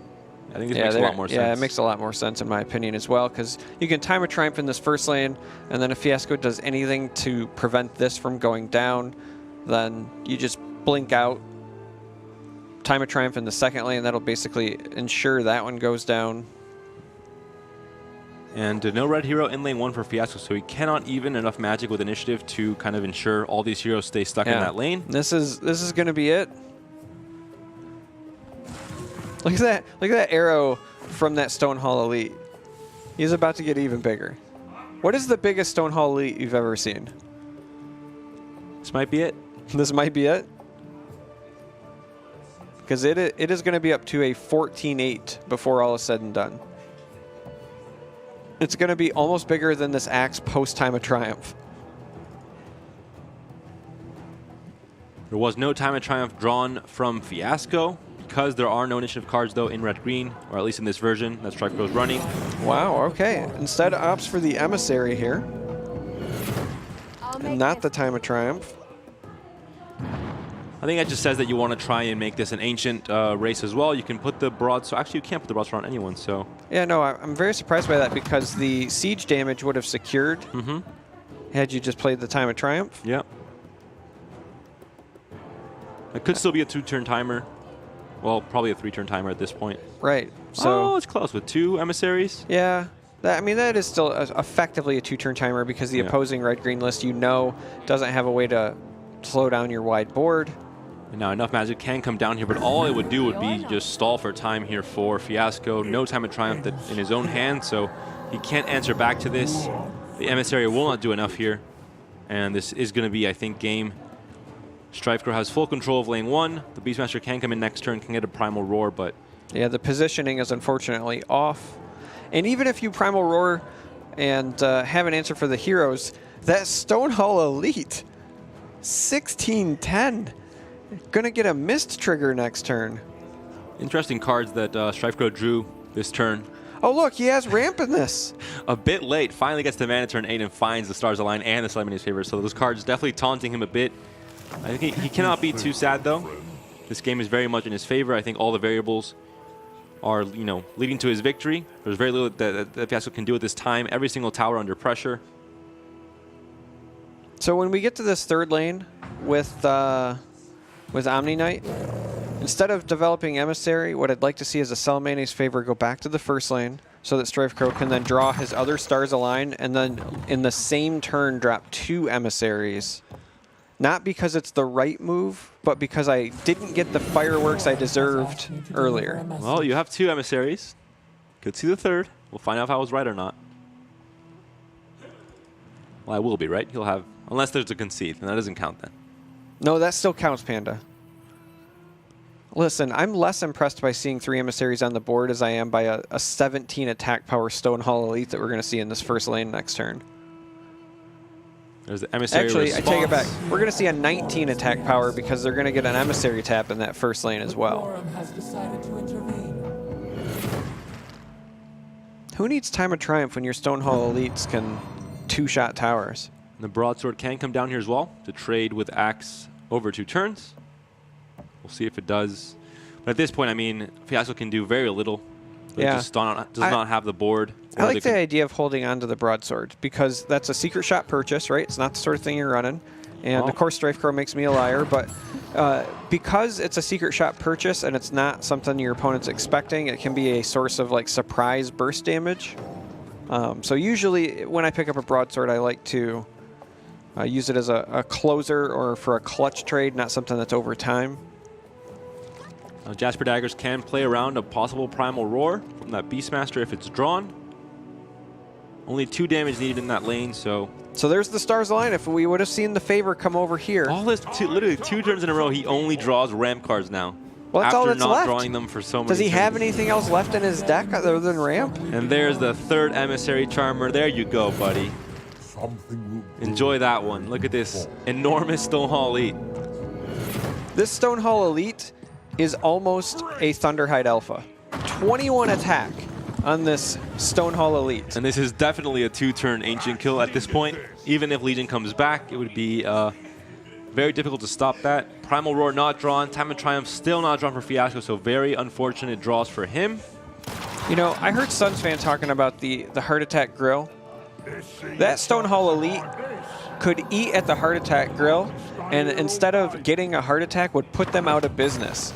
I think this makes a lot more sense. Yeah, it makes a lot more sense in my opinion as well, because you can time a triumph in this first lane, and then if f1asco does anything to prevent this from going down, then you just blink out, time a triumph in the second lane. That'll basically ensure that one goes down. And no red hero in lane 1 for f1asco, so he cannot even enough magic with initiative to kind of ensure all these heroes stay stuck in that lane. This is going to be it. Look at that! Look at that arrow from that Stonehall Elite. He's about to get even bigger. What is the biggest Stonehall Elite you've ever seen? This might be it. This might be it. Because it is going to be up to a 14-8 before all is said and done. It's going to be almost bigger than this axe post Time of Triumph. There was no Time of Triumph drawn from f1asco. Because there are no initiative cards, though, in red-green, or at least in this version that StrifeCro's running. Wow, okay. Instead opts for the Emissary here. And not the Time of Triumph. I think that just says that you want to try and make this an ancient race as well. You can put the broadsword. Actually, you can't put the broadsword on anyone, so. Yeah, no, I'm very surprised by that because the siege damage would have secured had you just played the Time of Triumph. Yep. It could still be a 2-turn timer. Well, probably a 3-turn timer at this point. Right. So it's close with 2 emissaries. Yeah. I mean, that is still effectively a 2-turn timer because the opposing red-green list, doesn't have a way to slow down your wide board. And now enough magic can come down here, but all it would do would be just stall for time here for f1asco. No Time of Triumph in his own hand, so he can't answer back to this. The Emissary will not do enough here. And this is going to be, I think, game. StrifeCro has full control of lane 1. The Beastmaster can come in next turn, can get a Primal Roar, but... Yeah, the positioning is unfortunately off. And even if you Primal Roar and have an answer for the heroes, that Stonehall Elite, 16-10, gonna get a missed trigger next turn. Interesting cards that StrifeCro drew this turn. Oh look, he has ramp in this. A bit late, finally gets to mana turn 8 and finds the Stars Align and the Summon in his favor. So those cards definitely taunting him a bit. I think he cannot be too sad though. This game is very much in his favor. I think all the variables are, you know, leading to his victory. There's very little that f1asco can do at this time. Every single tower under pressure. So when we get to this third lane with Omni Knight, instead of developing Emissary, what I'd like to see is a Salamani's favor go back to the first lane so that StrifeCro can then draw his other Stars Align and then in the same turn drop 2 Emissaries. Not because it's the right move, but because I didn't get the fireworks I deserved earlier. Well, you have 2 Emissaries. Could see the third. We'll find out if I was right or not. Well, I will be, right? He'll have... Unless there's a concede, and that doesn't count then. No, that still counts, Panda. Listen, I'm less impressed by seeing 3 Emissaries on the board as I am by a 17 attack power Stonehall Elite that we're going to see in this first lane next turn. There's the Emissary Actually, response. I take it back. We're going to see a 19 attack power because they're going to get an Emissary tap in that first lane as well. Who needs Time of Triumph when your Stonehall Elites can 2-shot towers? The Broadsword can come down here as well to trade with Axe over 2 turns. We'll see if it does. But at this point, I mean, f1asco can do very little. It Yeah. just does not have the board. I like the idea of holding on to the Broadsword because that's a secret shot purchase, right? It's not the sort of thing you're running. And of course, StrifeCro makes me a liar, but because it's a secret shot purchase and it's not something your opponent's expecting, it can be a source of like surprise burst damage. So usually when I pick up a Broadsword, I like to use it as a closer or for a clutch trade, not something that's over time. Jasper Daggers can play around a possible Primal Roar from that Beastmaster if it's drawn. Only 2 damage needed in that lane, so... So there's the Stars Align. If we would have seen the favor come over here. All this, literally 2 turns in a row, he only draws ramp cards now. Well, that's all that's after not left. drawing them for so many Does he have turns. anything else left in his deck other than ramp? And there's the 3rd Emissary Charmer. There you go, buddy. Enjoy that one. Look at this enormous Stonehall Elite. This Stonehall Elite is almost a Thunderhide Alpha. 21 attack on this Stonehall Elite. And this is definitely a 2-turn Ancient kill at this point. Even if Legion comes back, it would be very difficult to stop that. Primal Roar not drawn. Time of Triumph still not drawn for f1asco, so very unfortunate draws for him. You know, I heard SUNSfan talking about the Heart Attack Grill. That Stonehall Elite could eat at the Heart Attack Grill, and instead of getting a heart attack, would put them out of business.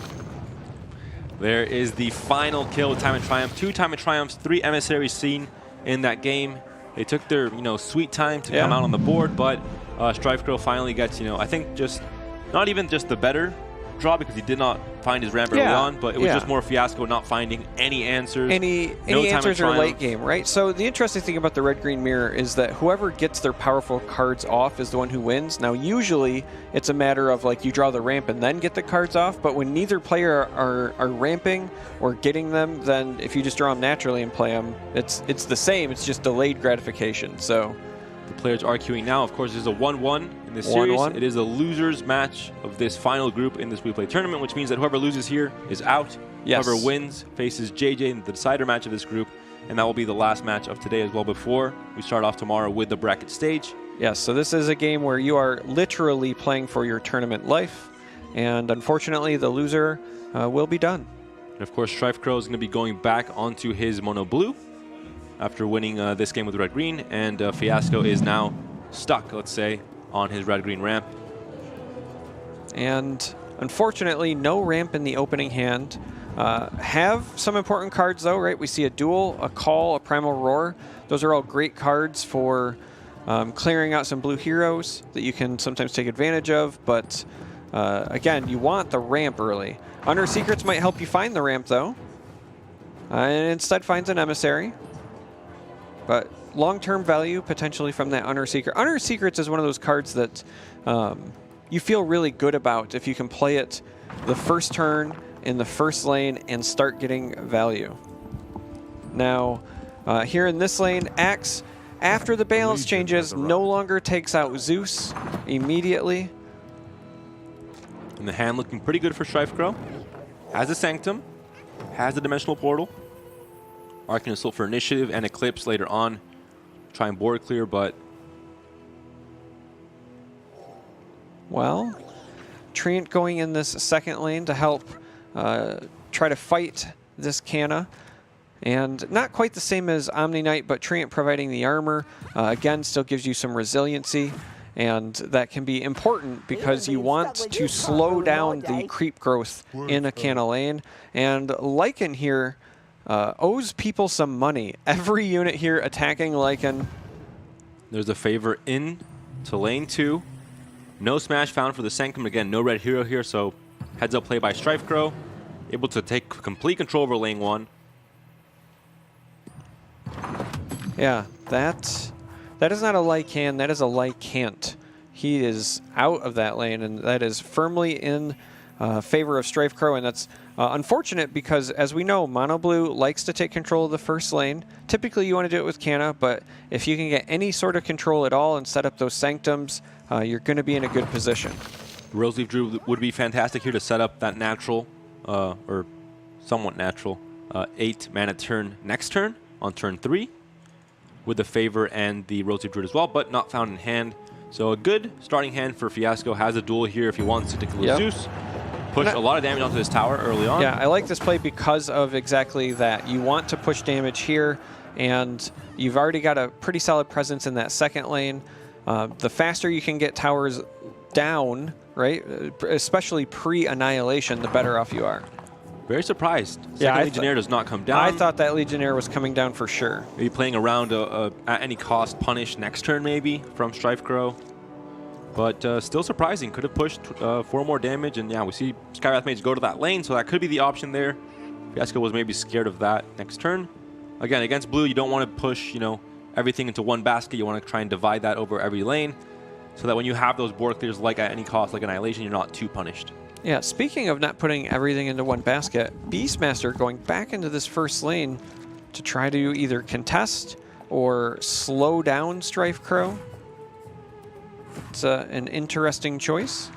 There is the final kill with Time of Triumph. 2 Time of Triumphs, 3 Emissaries seen in that game. They took their, sweet time to come out on the board, but StrifeCro finally gets, I think not even just the better draw because he did not find his ramp early on, but it was just more f1asco not finding any answers. Any answers are late game, right? So the interesting thing about the red-green mirror is that whoever gets their powerful cards off is the one who wins. Now, usually it's a matter of like you draw the ramp and then get the cards off, but when neither player are ramping or getting them, then if you just draw them naturally and play them, it's the same. It's just delayed gratification. So the players are queuing now. Of course, there's a 1-1 in this series. It is a losers match of this final group in this WePlay tournament, which means that whoever loses here is out. Yes. Whoever wins faces JJ in the decider match of this group, and that will be the last match of today as well before we start off tomorrow with the bracket stage. Yes, so this is a game where you are literally playing for your tournament life, and unfortunately the loser will be done. And of course, StrifeCro is going to be going back onto his mono blue after winning this game with red-green, and f1asco is now stuck, let's say, on his red-green ramp. And unfortunately, no ramp in the opening hand. Have some important cards though, right? We see a duel, a call, a primal roar. Those are all great cards for clearing out some blue heroes that you can sometimes take advantage of, but again, you want the ramp early. Under Secrets might help you find the ramp though, and instead finds an emissary. But long-term value potentially from that Unearthed Secret. Unearthed Secrets is one of those cards that you feel really good about if you can play it the first turn in the first lane and start getting value. Now, here in this lane, Axe, after the balance changes, no longer takes out Zeus immediately. And the hand looking pretty good for StrifeCro. Has a Sanctum, has the Dimensional Portal. Arcane Assault for initiative and Eclipse later on. Try and board clear, but... Well, Treant going in this second lane to help try to fight this Canna. And not quite the same as Omni Knight, but Treant providing the armor, again, still gives you some resiliency. And that can be important because you want to slow down the creep growth in a Canna lane. And Lycan here owes people some money. Every unit here attacking Lycan. There's a favor in to lane 2. No smash found for the Sanctum. Again, no red hero here, so heads up play by StrifeCro. Able to take complete control over lane 1. Yeah, that is not a Lycan, that is a Lycant. He is out of that lane, and that is firmly in favor of StrifeCro, and that's unfortunate because, as we know, Mono Blue likes to take control of the first lane. Typically, you want to do it with Canna, but if you can get any sort of control at all and set up those Sanctums, you're going to be in a good position. Roseleaf Druid would be fantastic here to set up that natural, or somewhat natural, 8 mana turn next turn on turn 3 with the favor and the Roseleaf Druid as well, but not found in hand. So a good starting hand for f1asco. Has a duel here if he wants to take a Zeus. Push a lot of damage onto this tower early on. Yeah, I like this play because of exactly that. You want to push damage here, and you've already got a pretty solid presence in that second lane. The faster you can get towers down, right, especially pre-annihilation, the better off you are. Very surprised. Second Legionnaire does not come down. I thought that Legionnaire was coming down for sure. Maybe playing around at any cost punish next turn maybe from StrifeCro. But still surprising. Could have pushed 4 more damage. And yeah, we see Skywrath Mage go to that lane, so that could be the option there. f1asco was maybe scared of that next turn. Again, against blue, you don't want to push, everything into one basket. You want to try and divide that over every lane so that when you have those board clears like at any cost, like Annihilation, you're not too punished. Yeah, speaking of not putting everything into one basket, Beastmaster going back into this first lane to try to either contest or slow down StrifeCro. It's an interesting choice.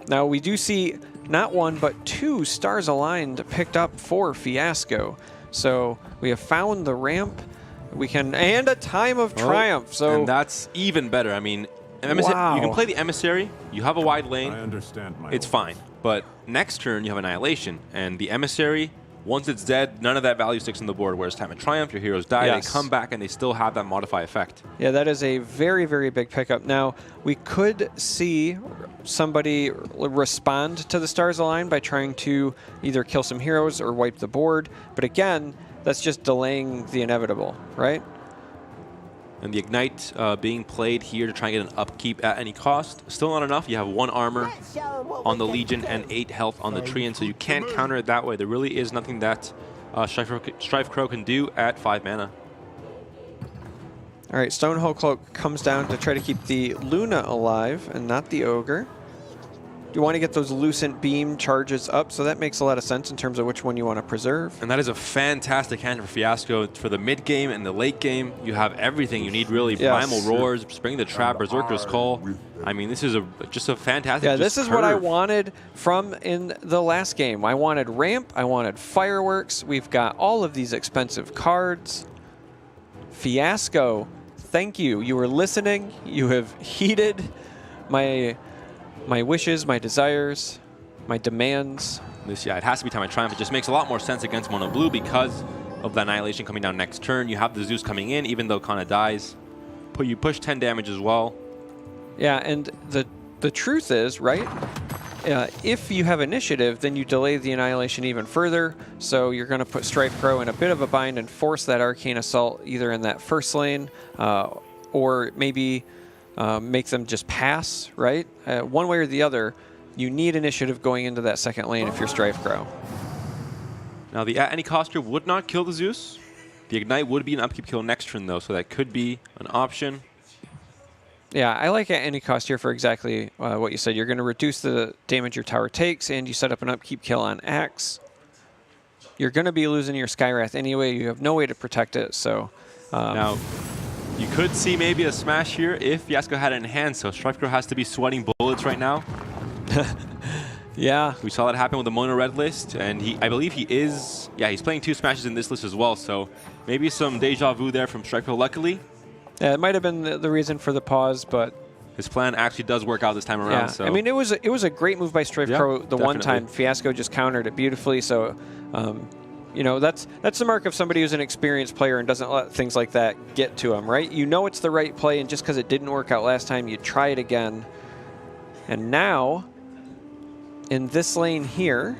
Now we do see not 1 but 2 stars aligned picked up for f1asco. So we have found the ramp. We can, and a Time of Triumph. So and that's even better. I mean, you can play the Emissary. You have a wide lane. I understand, it's fine. But next turn, you have Annihilation. And the Emissary, once it's dead, none of that value sticks on the board. Whereas Time of Triumph, your heroes die. They come back, and they still have that modify effect. Yeah, that is a very, very big pickup. Now, we could see somebody respond to the Stars Align by trying to either kill some heroes or wipe the board. But again, that's just delaying the inevitable, right? And the Ignite being played here to try and get an upkeep at any cost. Still not enough. You have 1 armor on the Legion and 8 health on the Treant, so you can't counter it that way. There really is nothing that StrifeCro can do at 5 mana. All right, Stonehold Cloak comes down to try to keep the Luna alive and not the Ogre. You want to get those Lucent Beam charges up, so that makes a lot of sense in terms of which one you want to preserve. And that is a fantastic hand for f1asco. For the mid game and the late game, you have everything you need, really. Yes. Primal Roars, Spring the Trap, Berserker's Call. I mean, this is just a fantastic this is what I wanted from in the last game. I wanted Ramp, I wanted Fireworks. We've got all of these expensive cards. f1asco, thank you. You were listening. You have heeded my wishes, my desires, my demands. It has to be Time of Triumph. It just makes a lot more sense against Mono Blue because of the Annihilation coming down next turn. You have the Zeus coming in, even though Kana dies. You push 10 damage as well. Yeah, and the truth is, right, if you have initiative, then you delay the Annihilation even further. So you're going to put StrifeCro in a bit of a bind and force that Arcane Assault either in that first lane or maybe make them just pass, right? One way or the other, you need initiative going into that second lane if you're StrifeCro. Now, the at any cost here would not kill the Zeus. The Ignite would be an upkeep kill next turn, though, so that could be an option. Yeah, I like at any cost here for exactly what you said. You're going to reduce the damage your tower takes, and you set up an upkeep kill on X. You're going to be losing your Skywrath anyway. You have no way to protect it, so... now, you could see maybe a smash here if Fiasco had it in hand, so StrifeCro has to be sweating bullets right now. Yeah. We saw that happen with the mono red list, and I believe he is... Yeah, he's playing 2 smashes in this list as well, so maybe some deja vu there from StrifeCro, luckily. Yeah, it might have been the reason for the pause, but... His plan actually does work out this time around. Yeah, so. I mean, it was a great move by StrifeCro the one time. Fiasco just countered it beautifully, so... you know, that's the mark of somebody who's an experienced player and doesn't let things like that get to him, right? You know it's the right play, and just because it didn't work out last time, you try it again. And now, in this lane here,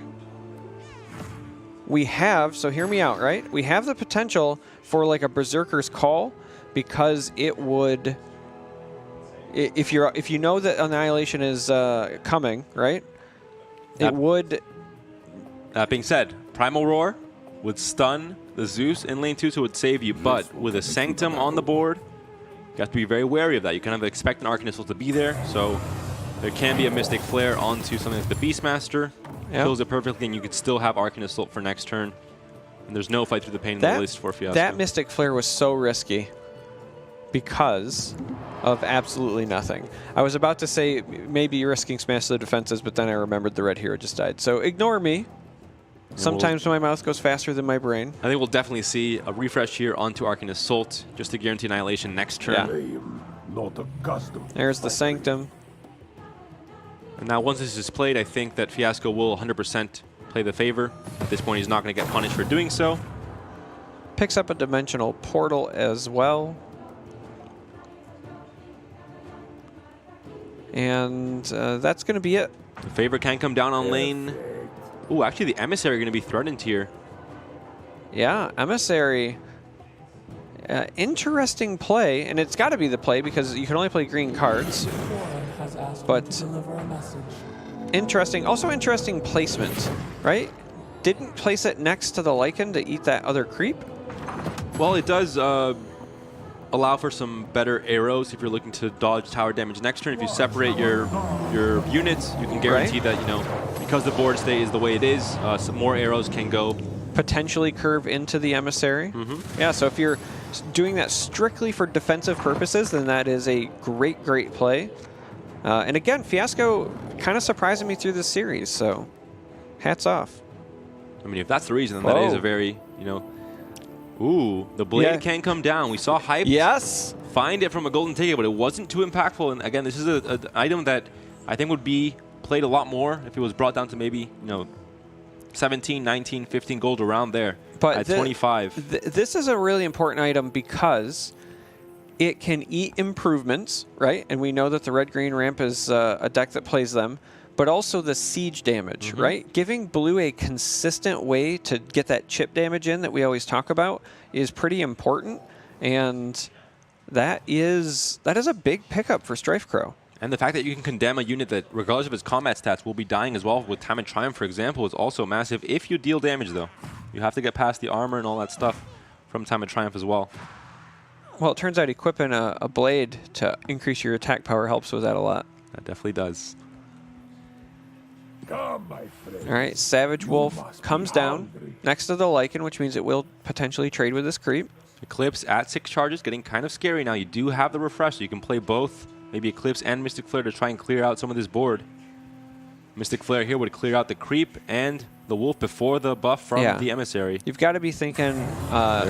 we have, so hear me out, right? We have the potential for like a Berserker's Call, because it would, if you know that Annihilation is coming, right? It would. That being said, Primal Roar would stun the Zeus in lane 2, so it would save you. But with a Sanctum on the board, you have to be very wary of that. You kind of expect an Arcanist to be there, so there can be a Mystic Flare onto something like the Beastmaster. Yep. Kills it perfectly, and you could still have Arcanist for next turn. And there's no fight through the pain in the list for Fiasco. That Mystic Flare was so risky because of absolutely nothing. I was about to say maybe you're risking Smash the defenses, but then I remembered the red hero just died. So ignore me. Sometimes my mouth goes faster than my brain. I think we'll definitely see a refresh here onto Arcan Assault just to guarantee Annihilation next turn. Yeah. There's the Sanctum. And now once this is played, I think that Fiasco will 100% play the favor. At this point, he's not going to get punished for doing so. Picks up a Dimensional Portal as well. And that's going to be it. The favor can come down on lane. Ooh, actually the Emissary are going to be threatened here. Yeah, Emissary. Interesting play, and it's got to be the play because you can only play green cards. But interesting, also interesting placement, right? Didn't place it next to the Lycan to eat that other creep. Well, it does allow for some better arrows if you're looking to dodge tower damage next turn. If you separate your units, you can guarantee that, you know, because the board state is the way it is, some more arrows can go. Potentially curve into the Emissary. Yeah, so if you're doing that strictly for defensive purposes, then that is a great, great play. And again, Fiasco kind of surprising me through this series, so hats off. I mean, if that's the reason, then that is a very, you know... Ooh, the blade can come down. We saw Hype find it from a golden ticket, but it wasn't too impactful. And again, this is an item that I think would be played a lot more if it was brought down to maybe, you know, 17, 19, 15 gold around there at 25. This is a really important item because it can eat improvements, right? And we know that the red-green ramp is a deck that plays them, but also the siege damage, right? Giving blue a consistent way to get that chip damage in that we always talk about is pretty important, and that is a big pickup for StrifeCro. And the fact that you can condemn a unit that, regardless of its combat stats, will be dying as well with Time and Triumph, for example, is also massive. If you deal damage, though, you have to get past the armor and all that stuff from Time and Triumph as well. Well, it turns out equipping a blade to increase your attack power helps with that a lot. That definitely does. All right, Savage Wolf comes down next to the Lycan, which means it will potentially trade with this creep. Eclipse at 6 charges, getting kind of scary now. You do have the refresh, so you can play both, maybe Eclipse and Mystic Flare to try and clear out some of this board. Mystic Flare here would clear out the creep and the wolf before the buff from the Emissary. You've got to be thinking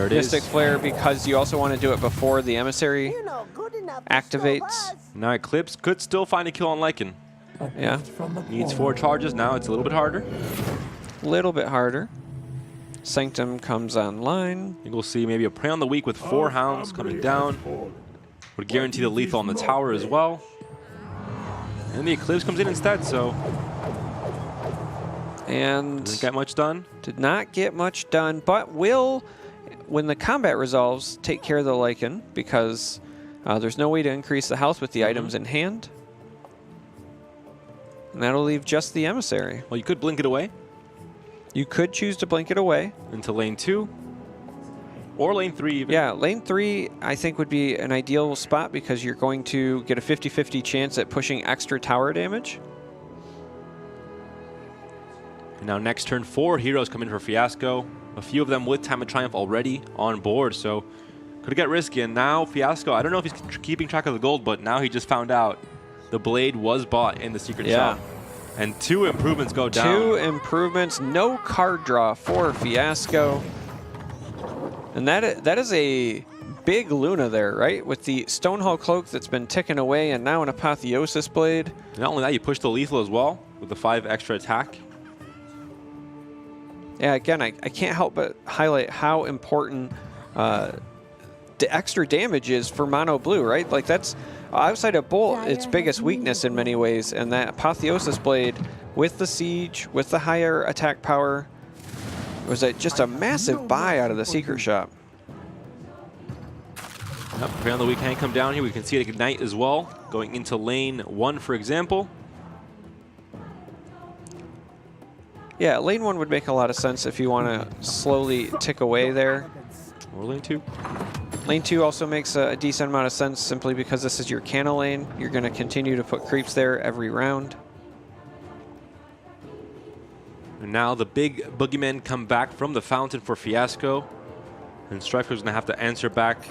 Mystic Flare because you also want to do it before the Emissary activates. Now Eclipse could still find a kill on Lycan. Yeah. Needs 4 charges now. It's a little bit harder. Little bit harder. Sanctum comes online. I think we'll see maybe a Prey on the Weak with 4 hounds coming down. Would guarantee the lethal on the tower as well. And the Eclipse comes in instead, so... And... Didn't get much done. Did not get much done, but will, when the combat resolves, take care of the Lycan because there's no way to increase the health with the items in hand. And that'll leave just the Emissary. Well, you could blink it away. You could choose to blink it away. Into lane 2. Or lane 3 even. Yeah, lane 3 I think would be an ideal spot because you're going to get a 50-50 chance at pushing extra tower damage. And now next turn, 4 heroes come in for f1asco. A few of them with Time of Triumph already on board, so could get risky. And now f1asco, I don't know if he's keeping track of the gold, but now he just found out the blade was bought in the secret shop. And 2 improvements go down. 2 improvements, no card draw for f1asco. And that is a big Luna there, right? With the Stonehull Cloak that's been ticking away and now an Apotheosis Blade. Not only that, you push the lethal as well with the 5 extra attack. Yeah, again, I can't help but highlight how important the extra damage is for mono blue, right? Like that's outside of Bolt, its biggest weakness in many ways, and that Apotheosis Blade with the siege, with the higher attack power, was just a massive buy out of the secret shop. Yep, apparently we can come down here. We can see it ignite as well, going into lane 1, for example. Yeah, lane 1 would make a lot of sense if you want to slowly tick away there. Or lane 2. Lane 2 also makes a decent amount of sense simply because this is your canna lane. You're going to continue to put creeps there every round. And now the big boogeymen come back from the fountain for f1asco. And StrifeCro's going to have to answer back.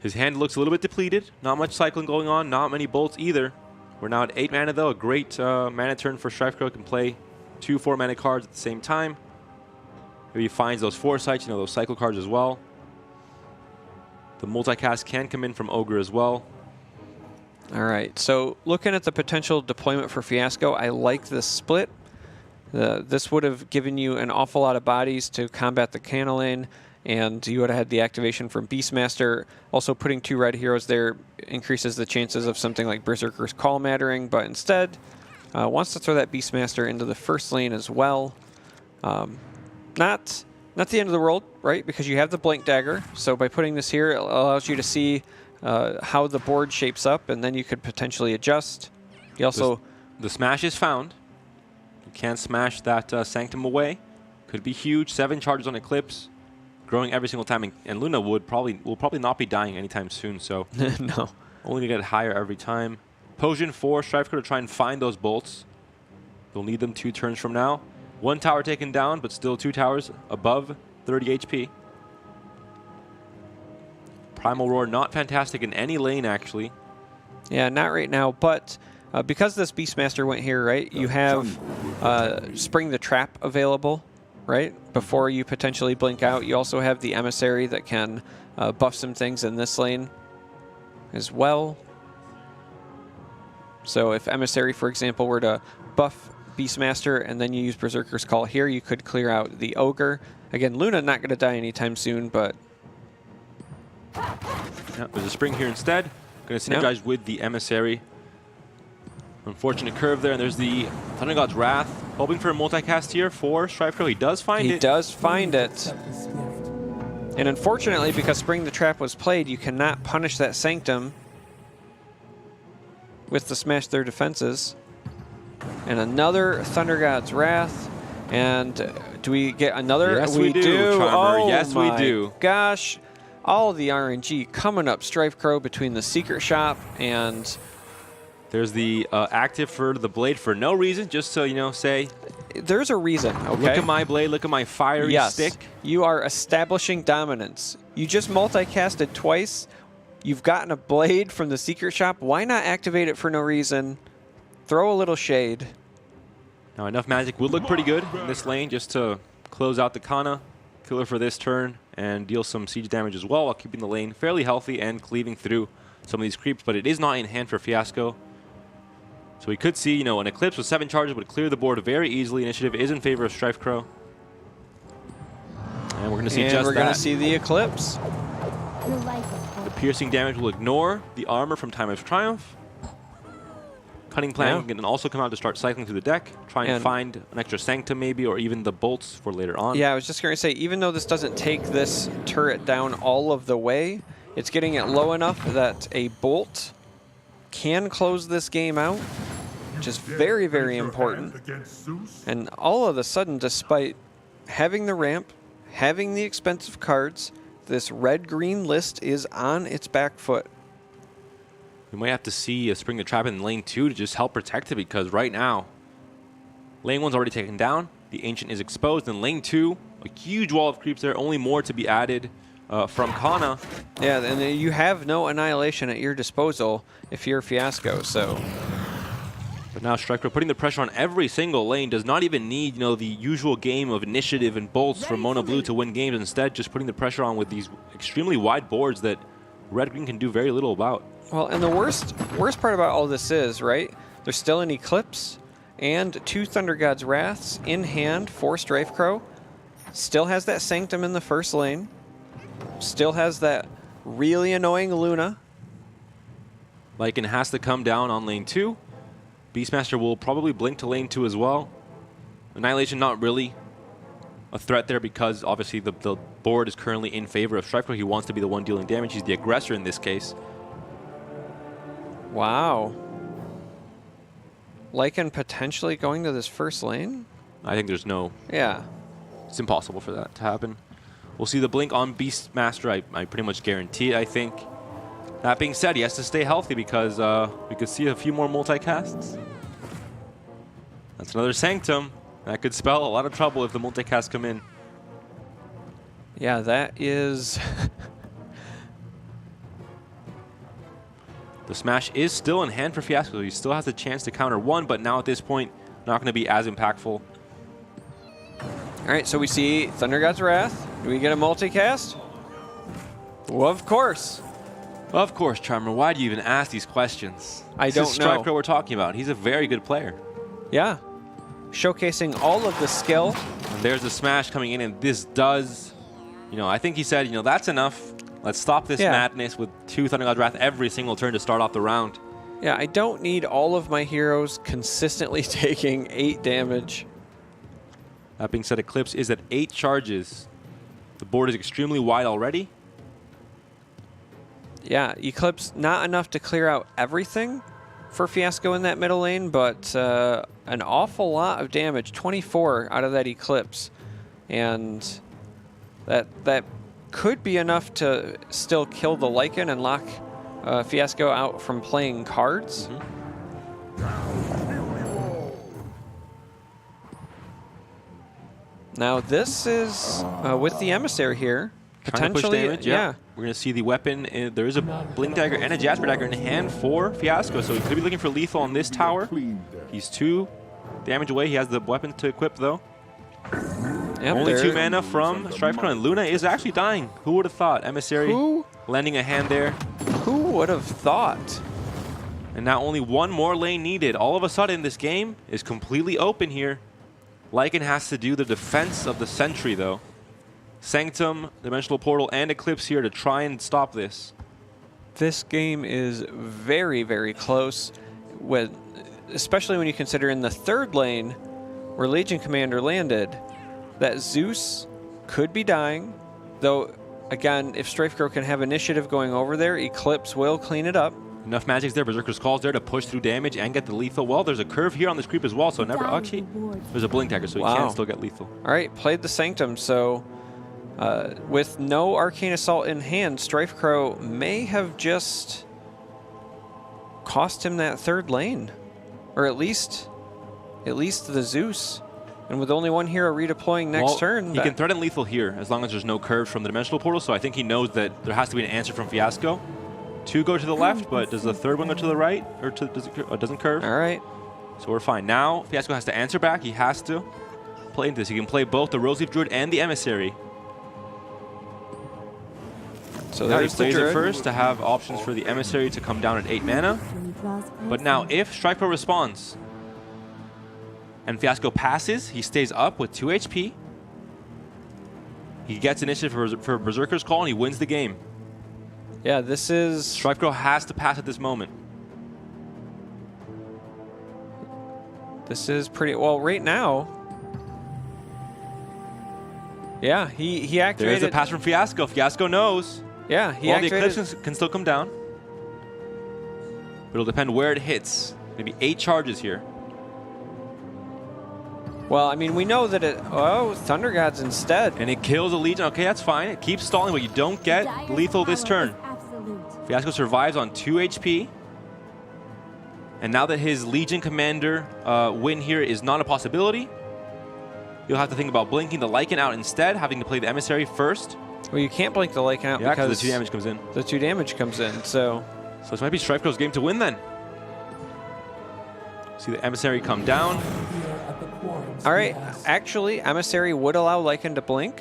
His hand looks a little bit depleted. Not much cycling going on. Not many bolts either. We're now at 8 mana though. A great mana turn for StrifeCro. Can play 2 4-mana cards at the same time. Maybe he finds those foresights, those cycle cards as well. The multicast can come in from Ogre as well. All right, so looking at the potential deployment for f1asco, I like this split. This would have given you an awful lot of bodies to combat the canna lane, and you would have had the activation from Beastmaster. Also putting 2 red heroes there increases the chances of something like Berserker's Call mattering, but instead wants to throw that Beastmaster into the first lane as well. Not the end of the world, right? Because you have the Blink Dagger, so by putting this here, it allows you to see how the board shapes up, and then you could potentially adjust. You also... The smash is found. You can't smash that Sanctum away. Could be huge. 7 charges on Eclipse. Growing every single time, and Luna will probably not be dying anytime soon, so... No. Only to get higher every time. Potion for StrifeCro to try and find those bolts. They'll need them 2 turns from now. 1 tower taken down, but still 2 towers above 30 HP. Primal Roar, not fantastic in any lane, actually. Yeah, not right now, but because this Beastmaster went here, right, you have Spring the Trap available, right, before you potentially blink out. You also have the Emissary that can buff some things in this lane as well. So if Emissary, for example, were to buff Beastmaster and then you use Berserker's Call here, you could clear out the Ogre. Again, Luna not going to die anytime soon, but... Yep, there's a Spring here instead. Going to synergize with the Emissary. Unfortunate curve there, and there's the Thunder God's Wrath. Hoping for a multicast here for StrifeCro. He does find it. He does find it. And unfortunately, because Spring the Trap was played, you cannot punish that Sanctum with the Smash their defenses. And another Thunder God's Wrath. And do we get another? Yes, we do. Charmer. Oh, yes, we do. Gosh. All of the RNG coming up StrifeCro between the Secret Shop and... There's the active for the blade for no reason, just so, say... There's a reason, okay? Look at my blade, look at my fiery stick. You are establishing dominance. You just multicasted twice. You've gotten a blade from the Secret Shop. Why not activate it for no reason? Throw a little shade. Now, enough magic would look pretty good in this lane just to close out the Kana. Killer for this turn and deal some siege damage as well while keeping the lane fairly healthy and cleaving through some of these creeps, but it is not in hand for f1asco. So we could see, an Eclipse with 7 charges would clear the board very easily. Initiative is in favor of StrifeCro. And we're going to see just that. And we're going to see the Eclipse. The piercing damage will ignore the armor from Time of Triumph. Cunning Plan can also come out to start cycling through the deck. Try and find an extra Sanctum maybe, or even the bolts for later on. Yeah, I was just going to say, even though this doesn't take this turret down all of the way, it's getting it low enough that a bolt can close this game out, which is very, very important. And all of a sudden, despite having the ramp, having the expensive cards, this red-green list is on its back foot. We might have to see a Spring the Trap in lane 2 to just help protect it, because right now, lane 1's already taken down. The Ancient is exposed. In lane 2, a huge wall of creeps there, only more to be added from Kana. Yeah, and you have no Annihilation at your disposal if you're f1asco, so... But now StrifeCro putting the pressure on every single lane, does not even need, the usual game of initiative and bolts from Mono Blue to win games. Instead, just putting the pressure on with these extremely wide boards that Red-Green can do very little about. Well, and the worst part about all this is, right, there's still an Eclipse and 2 Thunder God's Wraths in hand for StrifeCro. Still has that Sanctum in the first lane. Still has that really annoying Luna. Lycan has to come down on lane 2. Beastmaster will probably blink to lane 2 as well. Annihilation not really a threat there, because obviously the board is currently in favor of StrifeCro. He wants to be the one dealing damage. He's the aggressor in this case. Wow. Lycan potentially going to this first lane? I think there's no... Yeah. It's impossible for that to happen. We'll see the blink on Beastmaster. I pretty much guarantee it, I think. That being said, he has to stay healthy, because we could see a few more multicasts. That's another Sanctum. That could spell a lot of trouble if the multicasts come in. Yeah, that is... The Smash is still in hand for f1asco. He still has a chance to counter one, but now at this point, not going to be as impactful. All right, so we see Thunder God's Wrath. Do we get a multicast? Well, of course. Of course, Charmer. Why do you even ask these questions? I don't This is know. StrifeCro we're talking about. He's a very good player. Yeah. Showcasing all of the skill. And there's the Smash coming in, and this does, I think he said, that's enough. Let's stop this madness with 2 Thunder God's Wrath every single turn to start off the round. Yeah, I don't need all of my heroes consistently taking 8 damage. That being said, Eclipse is at 8 charges. The board is extremely wide already. Yeah, Eclipse not enough to clear out everything for f1asco in that middle lane, but an awful lot of damage, 24 out of that Eclipse. And that could be enough to still kill the Lycan and lock f1asco out from playing cards. Now this is with the Emissary here. Trying to push damage, yeah. We're going to see the weapon. There is a Blink Dagger and a Jasper Dagger in hand for f1asco, so he could be looking for lethal on this tower. He's 2 damage away. He has the weapon to equip, though. Yep, Only 2 mana from StrifeCro, and Luna is actually dying. Who would have thought? Emissary lending a hand there. Who would have thought? And now only 1 more lane needed. All of a sudden, this game is completely open here. Lycan has to do the defense of the Sentry, though. Sanctum, Dimensional Portal, and Eclipse here to try and stop this. This game is very, very close, especially when you consider in the 3rd lane, where Legion Commander landed, that Zeus could be dying, though, again, if StrifeCro can have initiative going over there, Eclipse will clean it up. Enough magics there, Berserker's Call's there to push through damage and get the lethal. Well, there's a curve here on this creep as well, so never... Actually, there's a Blink Dagger, so he can still get lethal. All right, played the Sanctum, so with no Arcane Assault in hand, StrifeCro may have just cost him that 3rd lane, or at least the Zeus. And with only 1 hero redeploying next turn, he can threaten lethal here as long as there's no curve from the Dimensional Portal. So I think he knows that there has to be an answer from f1asco. 2 go to the left, but does the 3rd one go to the right, or doesn't curve? All right. So we're fine. Now f1asco has to answer back. He has to play into this. He can play both the Roseleaf Druid and the Emissary. So now he there's plays the it first to have options for the Emissary to come down at 8 mana. But now if StrifeCro responds and f1asco passes, he stays up with 2 HP. He gets initiative for Berserker's Call, and he wins the game. Yeah, this is... StrifeCro has to pass at this moment. This is pretty... Well, right now... Yeah, he activated... There's a pass from f1asco. f1asco knows. Yeah, he activated... activated... the Eclipse can still come down. But it'll depend where it hits. Maybe 8 charges here. Well, I mean, we know that it... Oh, Thunder Gods instead. And it kills a Legion. Okay, that's fine. It keeps stalling, but you don't get lethal this turn. Fiasco survives on 2 HP. And now that his Legion Commander win here is not a possibility, you'll have to think about blinking the Lycan out instead, having to play the Emissary first. Well, you can't blink the Lycan out because the 2 damage comes in. The 2 damage comes in, so... So this might be StrifeCro's game to win then. See the Emissary come down. All right, actually, Emissary would allow Lycan to blink.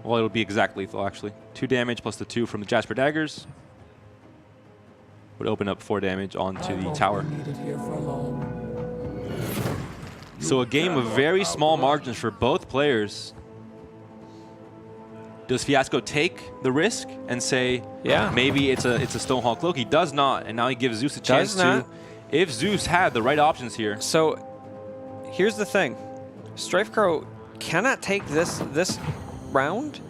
Well, it'll be exact lethal, actually. 2 damage plus the 2 from the Jasper Daggers would open up 4 damage onto the tower. So a game of very small margins for both players. Does Fiasco take the risk and say, yeah, maybe it's a Stonehall Cloak? He does not, and now he gives Zeus a chance to. If Zeus had the right options here. So here's the thing. StrifeCro cannot take this round.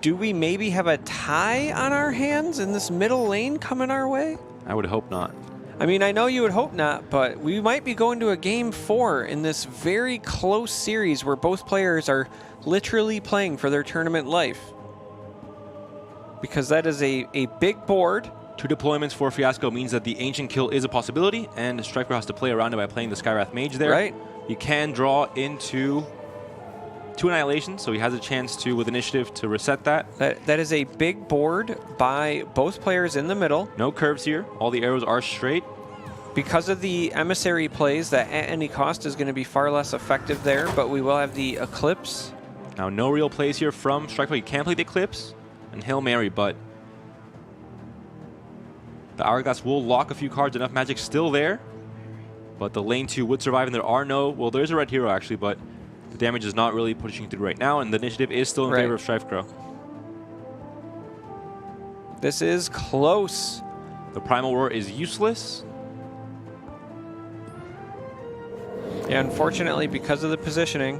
Do we maybe have a tie on our hands in this middle lane coming our way? I would hope not. I mean, I know you would hope not, but we might be going to a game 4 in this very close series where both players are literally playing for their tournament life. Because that is a big board. 2 deployments for Fiasco means that the Ancient Kill is a possibility, and StrifeCro has to play around it by playing the Skywrath Mage there. Right. He can draw into 2 Annihilations, so he has a chance to, with Initiative, to reset that. That is a big board by both players in the middle. No curves here. All the arrows are straight. Because of the Emissary plays, that at any cost is going to be far less effective there, but we will have the Eclipse. Now, no real plays here from StrifeCro. He can play the Eclipse and Hail Mary, but the Hourglass will lock a few cards. Enough magic still there, but the lane 2 would survive, and there are no... Well, there's a red hero, actually, but the damage is not really pushing through right now, and the initiative is still in favor of StrifeCro. This is close. The Primal Roar is useless. Yeah, unfortunately, because of the positioning.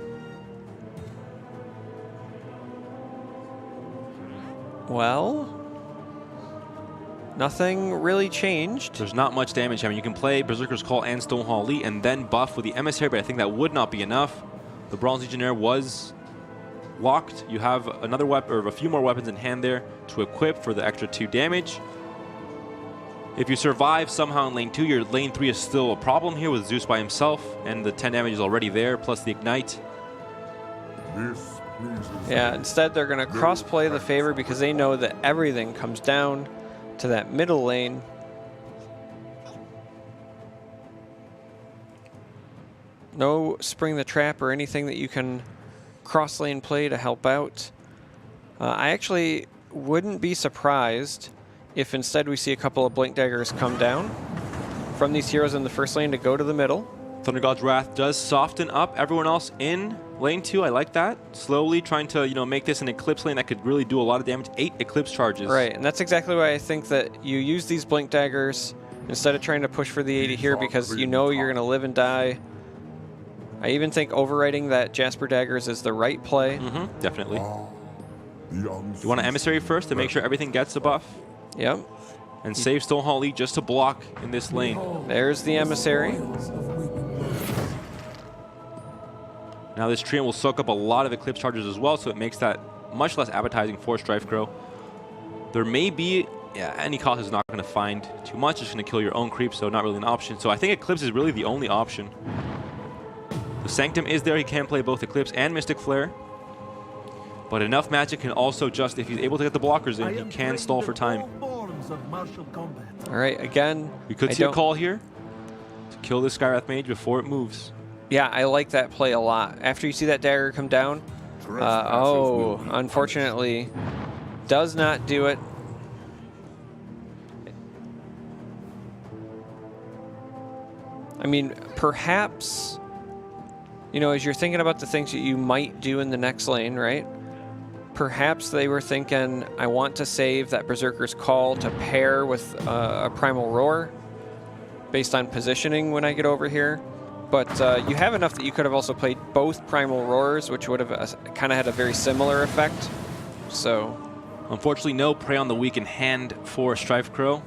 Well, nothing really changed. There's not much damage. I mean, you can play Berserker's Call and Stonehall Elite and then buff with the Emissary, but I think that would not be enough. The Bronze Legionnaire was locked. You have another weapon, or a few more weapons in hand there to equip for the extra 2 damage. If you survive somehow in lane 2, your lane 3 is still a problem here with Zeus by himself, and the 10 damage is already there, plus the Ignite. Yeah, instead they're going to cross-play the favor because they know that everything comes down to that middle lane. No Spring the Trap or anything that you can cross-lane play to help out. I actually wouldn't be surprised if instead we see a couple of Blink Daggers come down from these heroes in the first lane to go to the middle. Thunder God's Wrath does soften up everyone else in lane 2. I like that. Slowly trying to, you know, make this an Eclipse lane that could really do a lot of damage. 8 Eclipse charges. Right, and that's exactly why I think that you use these Blink Daggers instead of trying to push for the 80 here, because you know you're going to live and die. I even think overwriting that Jasper Daggers is the right play. Definitely. You want an Emissary first to make sure everything gets a buff? Yep. And save Stonehall Elite just to block in this lane. There's the Emissary. Now this Treant will soak up a lot of Eclipse charges as well, so it makes that much less appetizing for StrifeCro. There may be, any cost is not going to find too much. It's going to kill your own creep, so not really an option. So I think Eclipse is really the only option. The Sanctum is there. He can play both Eclipse and Mystic Flare. But enough magic can also just, if he's able to get the blockers in, he can stall for time. All right, again, We could see a call here to kill this Skywrath Mage before it moves. Yeah, I like that play a lot. After you see that dagger come down, unfortunately, does not do it. I mean, perhaps, you know, as you're thinking about the things that you might do in the next lane, right? Perhaps they were thinking, I want to save that Berserker's Call to pair with a Primal Roar based on positioning when I get over here. But you have enough that you could have also played both Primal Roars, which would have kind of had a very similar effect. So, unfortunately, no Prey on the Weak in hand for StrifeCro.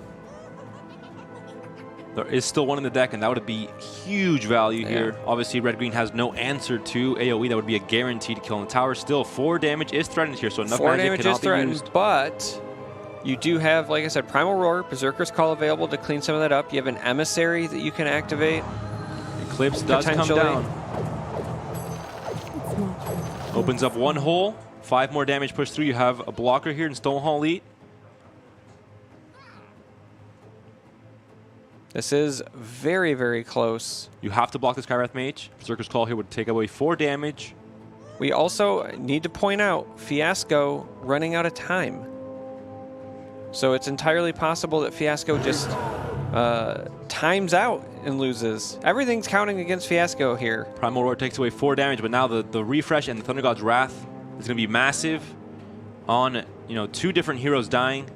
There is still one in the deck, and that would be huge value here. Obviously, red-green has no answer to AoE. That would be a guaranteed kill on the tower. Still, 4 damage is threatened here, so enough magic cannot be used. But you do have, like I said, Primal Roar, Berserker's Call available to clean some of that up. You have an Emissary that you can activate. Eclipse does come down. Opens up 1 hole. 5 more damage pushed through. You have a blocker here in Stonehall Elite. This is very, very close. You have to block the Skywrath Mage. Berserker's Call here would take away 4 damage. We also need to point out f1asco running out of time. So it's entirely possible that f1asco just times out and loses. Everything's counting against f1asco here. Primal Roar takes away 4 damage, but now the refresh and the Thunder God's Wrath is going to be massive on 2 different heroes dying.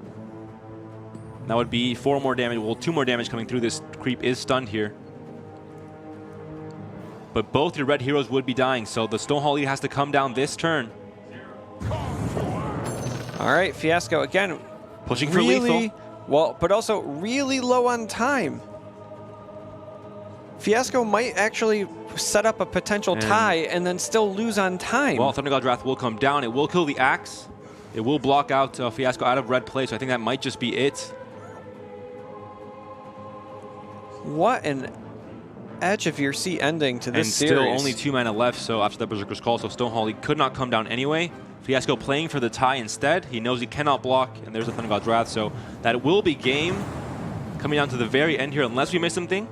That would be 4 more damage. Well, 2 more damage coming through. This creep is stunned here. But both your red heroes would be dying, so the Stonehall Elite has to come down this turn. All right, f1asco again. Pushing for lethal. Well, but also really low on time. f1asco might actually set up a potential tie and then still lose on time. Well, Thunder God's Wrath will come down. It will kill the Axe. It will block out f1asco out of red play, so I think that might just be it. What an edge of your seat ending to this series. And still only 2 mana left, so after that Berserker's Call, so Stonehall, he could not come down anyway. f1asco playing for the tie instead. He knows he cannot block, and there's the Thunder God's Wrath, so that will be game. Coming down to the very end here, unless we miss something.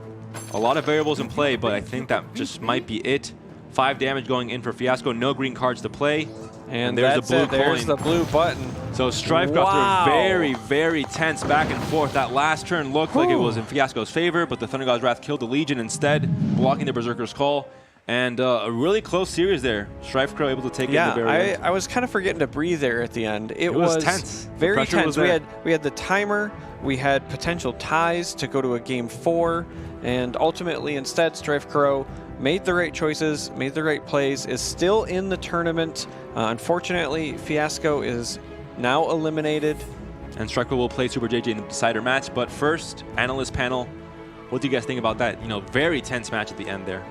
A lot of variables in play, but I think that just might be it. 5 damage going in for f1asco, no green cards to play. And there's the blue coin. There's the blue button. So StrifeCro, after a very, very tense back and forth, that last turn looked like it was in f1asco's favor, but the Thunder God's Wrath killed the Legion instead, blocking the Berserker's Call. And a really close series there. StrifeCro able to take it in the very end. I was kind of forgetting to breathe there at the end. It was tense. Very tense. We had the timer. We had potential ties to go to a game 4. And ultimately, instead, StrifeCro made the right choices, made the right plays, is still in the tournament. Unfortunately, f1asco is now eliminated. And StrifeCro will play SuperJJ in the decider match. But first, analyst panel, what do you guys think about that? Very tense match at the end there.